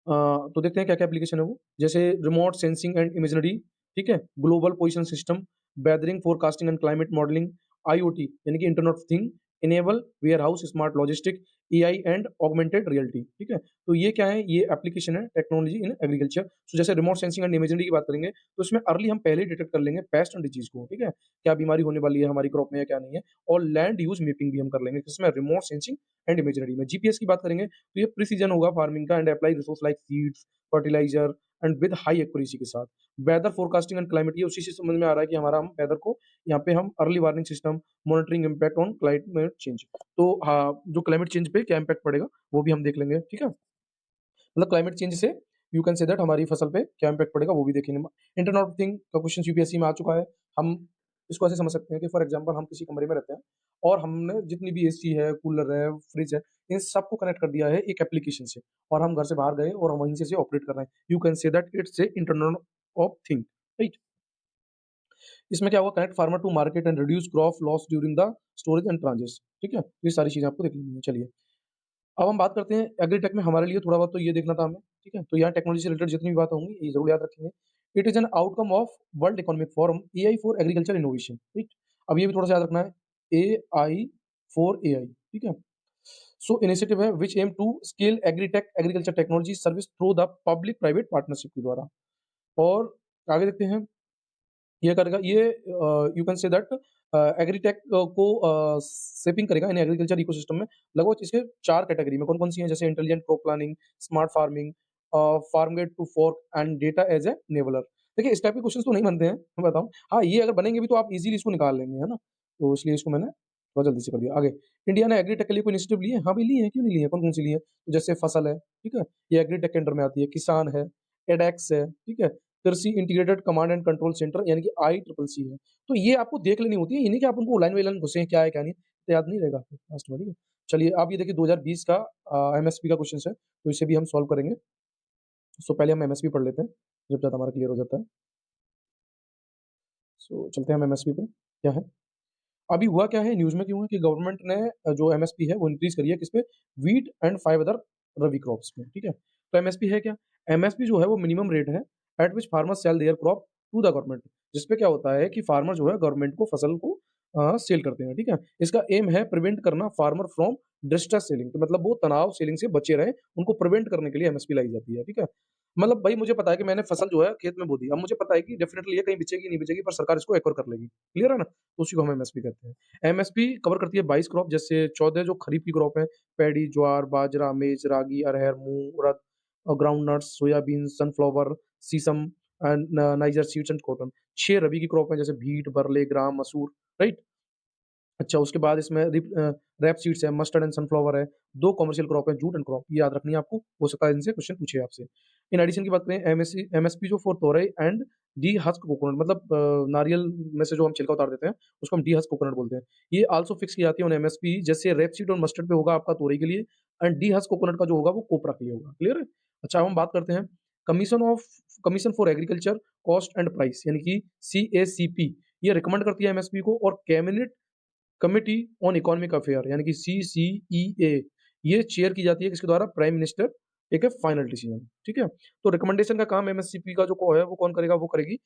तो देखते हैं क्या-क्या एप्लीकेशन है वो। जैसे रिमोट सेंसिंग एंड इमेजिनरी, ठीक है? Global position system, weathering, forecasting and climate modelling, IoT यानी कि internet of thing, enable warehouse smart logistic, AI and augmented reality, ठीक है? तो ये क्या है? ये एप्लीकेशन है टेक्नोलॉजी इन एग्रीकल्चर। सो जैसे रिमोट सेंसिंग एंड इमेजिनरी की बात करेंगे, तो इसमें अर्ली हम पहले ही डिटेक्ट कर लेंगे पेस्ट एंड डिजीज़ को, ठीक है? क्या बीमारी होने वाली है हमारी क्रॉप में या क्या नहीं है, और लैंड यूज़ मैपिंग भी हम कर लेंगे, किसमें? रिमोट सेंसिंग एंड इमेजिनरी में। जीपीएस की बात करेंगे तो ये प्रिसिजन होगा फार्मिंग का and apply resource like seeds, fertiliser and with high accuracy के साथ। वेदर फोरकास्टिंग एंड क्लाइमेट, ये उसी से समझ में आ रहा है कि हमारा हम वेदर को यहाँ पे हम early warning system, monitoring impact on climate change. तो हाँ, जो क्लाइमेट चेंज पे क्या इम्पैक्ट पड़ेगा वो भी हम देख लेंगे, ठीक है? मतलब क्लाइमेट चेंज से यू कैन से दैट हमारी फसल पे क्या इम्पैक्ट पड़ेगा वो भी देखेंगे। इंटरनेट ऑफ थिंग का क्वेश्चन यूपीएससी में आ चुका है। हम इसको ऐसे समझ सकते हैं कि फॉर एग्जांपल हम किसी कमरे में रहते हैं और हमने जितनी भी एसी है, कूलर है, फ्रिज है, इन सबको कनेक्ट कर दिया है एक एप्लीकेशन से और हम घर से बाहर गए और हम वहीं से इसे ऑपरेट कर रहे हैं। You can say that it's a internet of thing, right? इसमें क्या होगा, connect farmer to market and reduce crop loss during the storage and transit, ठीक है? ये सारी चीज़ें आपको देख लेनी है। चलिए, अब हम बात करते हैं एग्रीटेक में हमारे लिए थोड़ा बहुत तो ये देखना था हमें, ठीक है? तो यहाँ टेक्नोलॉजी से रिलेटेड जितनी भी बात होंगी, ये ज़रूर याद रखेंगे। It is an outcome of world economic forum AI for agriculture innovation, right? अब ये भी थोड़ा-सा याद रखना है, एआई फॉर एआई, ठीक है? सो इनिशिएटिव है which aim to scale agritech agriculture technology service through the public private partnership के द्वारा। और आगे देखते हैं, ये करेगा ये you can say that agritech को शेपिंग करेगा इन एग्रीकल्चर इकोसिस्टम में। लगभग इसके 4 कैटेगरी में कौन-कौन सी हैं, जैसे intelligent crop planning, smart farming, farm gate to fork and data as a enabler. देखिए, इस टाइप के क्वेश्चन्स तो नहीं बनते हैं, मैं बताऊँ। हाँ, ये अगर बनेंगे भी तो आप इज़िली इसको निकाल लेंगे, है ना? तो इसलिए इसको मैंने थोड़ा जल्दी से कर दिया। आगे, इंडिया ने एग्रीटेक के लिए कोई इनिशिएटिव लिए हैं? हाँ, भई लिए हैं, क्यों नहीं लिए हैं? कौन-कौन सी लिए हैं? तो जैसे फसल है, ठीक है? ये एग्रीटेक के अंडर में आती है, किसान है, एडैक्स है, ठीक है? कृषि integrated command and control centre यानी कि ICCC है। तो ये आपको देख लेनी होती है, ये नहीं कि आप उनको लाइन बाय लाइन घुसे क्या है क्या नहीं, तो याद नहीं रहेगा आपको लास्ट में, ठीक है? चलिए, आप ये देखिए 2020 का एमएसपी का क्वेश्चन्स है, तो इसे भी हम सॉल्व करेंगे। सो पहले हम एमएसपी पढ़ लेते हैं, जब ज़्यादा हमारा क्लियर हो जाता है। सो चलते हैं हम एमएसपी पे, क्या है? अभी हुआ क्या है, न्यूज़ में क्यों है कि गवर्नमेंट ने जो एमएसपी है वो इंक्रीज़ करी है किस पे? Wheat and 5 other rabi crops पे, ठीक है? तो एमएसपी है क्या? एमएसपी जो है वो मिनिमम रेट है at which farmers sell their crop to the government. जिसपे क्या होता है कि फार्मर जो है गवर्नमेंट को फसल को सेल करते हैं, ठीक है? इसका एम है प्रिवेंट करना फार्मर फ्रॉम डिस्ट्रेस सेलिंग, तो मतलब वो तनाव सेलिंग से बचे रहें, उनको प्रिवेंट करने के लिए एमएसपी लाई जाती है, ठीक है? मतलब भाई मुझे पता है कि मैंने फसल जो है खेत में बो दी, अब मुझे पता है कि डेफिनिटली ये कहीं बिचेगी, नहीं बिचेगी, पर सरकार इसको एक्वायर कर लेगी। क्लियर है ना? तो उसी को हम एमएसपी कहते हैं। एमएसपी कवर करती है 22 क्रॉप, जैसे 14 जो खरीफ की क्रॉप है, paddy, jowar, bajra, maize, ragi, arhar, moong, urad groundnuts, soybean, sunflower, sesame and niger seeds and cotton. 6 rabi की क्रॉप है, जैसे भीट, बरले, ग्राम, मसूर, राइट? अच्छा, उसके बाद इसमें रैप सीड्स है, मस्टर्ड एंड सनफ्लावर है, 2 कमर्शियल क्रॉप है, जूट एंड क्रॉप, ये याद रखनी है आपको, हो सकता है इनसे क्वेश्चन पूछे आपसे। इन एडिशन की बात करें, एमएसपी जो फॉर तोरई एंड डी हस्क कोकोनट, मतलब नारियल में से जो हम छिलका उतार देते हैं, उसको हम डी हस्क कोकोनट बोलते हैं। ये आल्सो फिक्स की जाती है ऑन एमएसपी, जैसे रेप सीड और मस्टर्ड पे होगा आपका तोरई के लिए एंड डी हस्क कोकोनट का जो होगा वो कोपरा के लिए होगा। क्लियर है? अच्छा, अब हम बात करते हैं commission of commission for agriculture cost and price यानी कि CACP, ये रिकमेंड करती है एमएसपी को, और cabinet committee on economic affair यानी कि CCEA, ये चेयर की जाती है किसके द्वारा? प्राइम मिनिस्टर, एक है फाइनल डिसीजन, ठीक है? तो रिकमेंडेशन का काम एमएससीपी का जो को है वो कौन करेगा? वो करेगी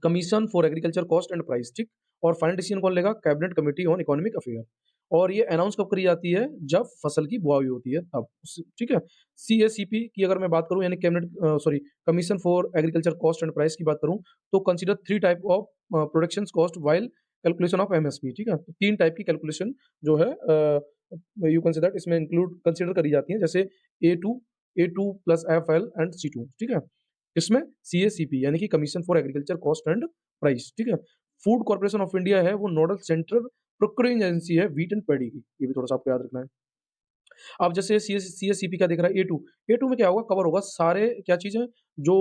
commission for agriculture cost and price, ठीक? और फाइनल डिसीजन कौन लेगा? Cabinet committee on economic affair. और ये अनाउंस कब करी जाती है? जब फसल की बुआई होती है तब, ठीक है? CACP की अगर मैं बात करूं यानी cabinet sorry commission for agriculture cost and price की बात करूं, तो consider 3 type of production cost while calculation of MSP, ठीक है? तो 3 टाइप की कैलकुलेशन जो है यू कैन से दैट इसमें इंक्लूड कंसीडर करी जाती है, जैसे A2 A2 plus FL and C2, ठीक है? इसमें CACP यानी कि commission for agriculture cost and price, ठीक है? फूड कॉर्पोरेशन ऑफ इंडिया है, वो नोडल सेंट्रल प्रोक्योरिंग एजेंसी है व्हीट एंड पैडी की, ये भी थोड़ा-सा आपको याद रखना है। अब जैसे CACP का दिख रहा है A2, A2 में क्या होगा? कवर होगा सारे क्या चीज़ है जो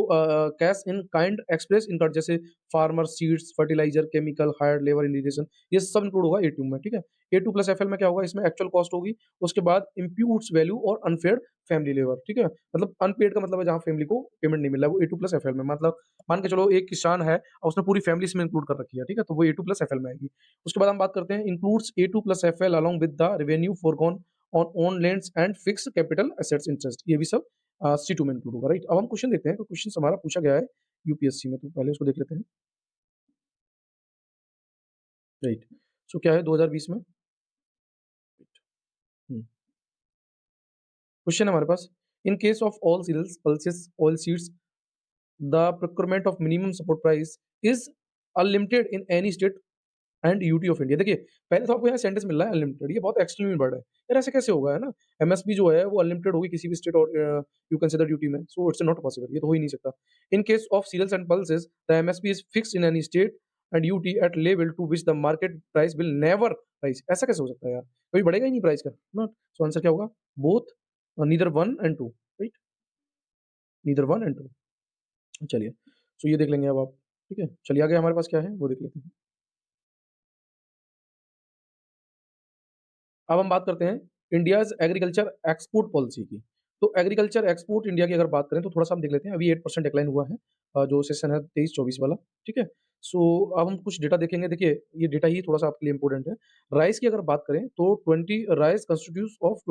cash in kind express income, जैसे farmer seeds, fertiliser, chemical, hired labour irrigation, ये सब इंक्लूड होगा A2 में, ठीक है? A2 प्लस FL में क्या होगा? इसमें एक्चुअल कॉस्ट होगी, उसके बाद इम्प्यूट्स वैल्यू और अनफेयर्ड फैमिली लेबर, ठीक है? मतलब अनपेड का मतलब है जहाँ फैमिली को पेमेंट नहीं मिल रहा है, वो A2 प्लस FL में, मतलब मान के चलो एक किसान है और उसने पूरी फैमिली इसमें इंक्लूड कर रखी है, ठीक है? तो वो A2 प्लस FL में आएगी। उसके बाद हम बात करते हैं includes A2 plus FL along with the revenue foregone on own lands and fixed capital assets interest, ये भी सब C2 में इंक्लूड होगा, राइट? अब हम क्वेश्चन देखते हैं, तो क्वेश्चन हमारा पूछा गया है यूपीएससी में, तो पहले उसको देख लेते हैं, राइट? सो क्या है 2020 में, क्वेश्चन है हमारे पास, in case of all cereals pulses oil seeds the procurement of minimum support price is unlimited in any state and UT of India. देखिए, पहले तो आपको यहाँ सेंटेंस मिल रहा है अनलिमिटेड, ये बहुत एक्सट्रीम वर्ड है यार, ऐसे कैसे होगा, है ना? एमएसपी जो है वो अनलिमिटेड होगी किसी भी स्टेट और यू कंसीडर यूटी में, सो इट्स नॉट पॉसिबल, ये तो हो ही नहीं सकता। In case of cereals and pulses the MSP is fixed in any state and UT at level to which the market price will never rise. ऐसा कैसे हो सकता है यार? कभी बढ़ेगा ही नहीं प्राइस का, नॉट। सो आंसर क्या होगा? Both, neither one and two, right? Neither one and two. चलिए, सो ये देख लेंगे अब आप, ठीक है? चलिए आगे हमारे पास क्या है वो देख लेते हैं। अब हम बात करते हैं इंडियाज़ एग्रीकल्चर एक्सपोर्ट पॉलिसी की। तो एग्रीकल्चर एक्सपोर्ट इंडिया की अगर बात करें तो थोड़ा-सा हम देख लेते हैं। अभी 8% डिक्लाइन हुआ है जो सेशन है 23-24 वाला, ठीक है? सो अब हम कुछ डेटा देखेंगे। देखिए, ये डेटा ही थोड़ा-सा आपके लिए इम्पोर्टेंट है। राइस की अगर बात करें तो 20 rice constitutes of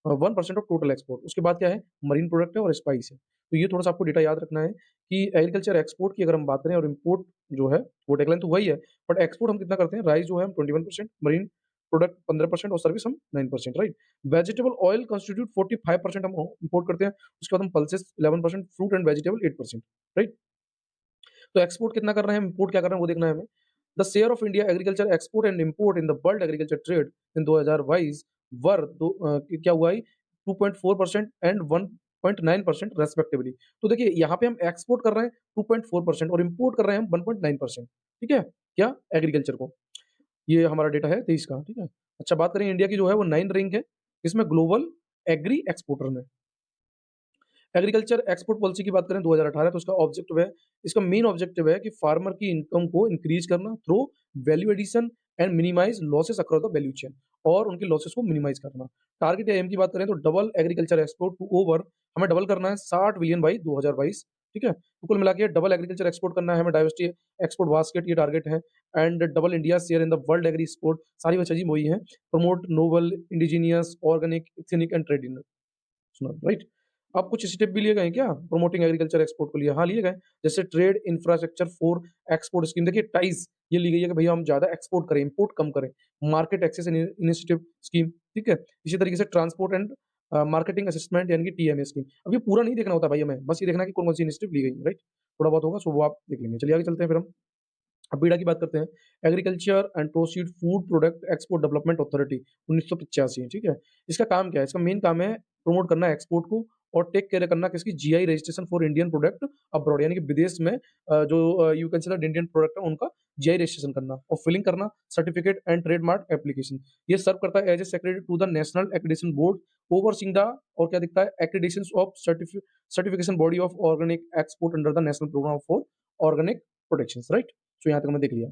1% of total export. उसके बाद क्या है? मरीन प्रोडक्ट है और स्पाइस है। तो ये थोड़ा-सा आपको डेटा याद रखना है कि एग्रीकल्चर एक्सपोर्ट की अगर हम बात करें और इम्पोर्ट जो है, वो डिक्लाइन तो हुआ ही है, बट एक्सपोर्ट हम कितना करते हैं? राइस जो है हम 21%, मरीन प्रोडक्ट 15% और सर्विस हम 9%, राइट? वेजिटेबल ऑयल कंस्टिट्यूट 45% हम इंपोर्ट करते हैं। उसके बाद हम pulses 11%, fruit and vegetable 8%, right? तो एक्सपोर्ट कितना कर रहे हैं, इंपोर्ट क्या कर रहे हैं वो देखना है हमें। The share of India agriculture export and import in the world agriculture trade in 2022 क्या हुआ है 2.4% एंड 1.9% रेस्पेक्टिवली। तो देखिए यहाँ पे हम एक्सपोर्ट कर रहे हैं 2.4% और इंपोर्ट कर रहे हैं हम 1.9%, ठीक है? क्या? एग्रीकल्चर को। ये हमारा डेटा है 23 का, ठीक है? अच्छा, बात करें इंडिया की जो है वो 9 रैंक है, इसमें ग्लोबल एग्री एक्सपोर्टर में। एग्रीकल्चर एक्सपोर्ट पॉलिसी की बात करें 2018 तो उसका ऑब्जेक्टिव है, इसका मेन ऑब्जेक्टिव है कि फार्मर की इनकम को इंक्रीज करना through value addition and minimise losses across the value chain और उनके लॉसेस को मिनिमाइज करना। टारगेट एम की बात करें तो double agriculture export to over, हमें डबल करना है 60 बिलियन बाई 2022, ठीक है? तो कुल मिला के डबल एग्रीकल्चर एक्सपोर्ट करना है हमें, डाइवर्सिटी एक्सपोर्ट बास्केट ये टारगेट है and double India share in the world agri export, सारी चीजें वही है। Promote noble indigenous organic ethnic and trade, सुना, राइट? आप कुछ स्टेप भी लिए गए हैं क्या प्रमोटिंग एग्रीकल्चर एक्सपोर्ट को लिए? हाँ, लिए गए। जैसे trade infrastructure for export scheme, देखिए टाइज ये ली गई है कि भैया हम ज्यादा एक्सपोर्ट करें, इंपोर्ट कम करें। मार्केट एक्सेस इनिशिएटिव स्कीम, ठीक है? इसी तरीके से ट्रांसपोर्ट एंड मार्केटिंग असिस्टमेंट यानी कि टीएमए स्कीम। अब ये पूरा नहीं देखना होता भाई हमें, बस ये देखना है कि कौन कौन सी इनिशिएटिव ली गई है, राइट? थोड़ा बहुत होगा सो वो आप देख लेंगे। चलिए आगे चलते हैं फिर हम। अब बीडा की बात करते हैं। Agriculture and proceed food product export development authority 1985, ठीक है? इसका काम क्या है? इसका मेन काम है प्रमोट करना एक्सपोर्ट को और टेक केयर करना किसकी? GI registration for Indian product abroad, यानी कि विदेश में जो यू कंसीडर इंडियन प्रोडक्ट है उनका जीआई रजिस्ट्रेशन करना और फिलिंग करना सर्टिफिकेट एंड ट्रेडमार्क एप्लीकेशन। ये सर्व करता है as a secretary to the national accreditation board overseeing the, और क्या दिखता है? Accreditation of certification body of organic export under the national programme for organic protection, right? तो यहाँ तक हमने देख लिया।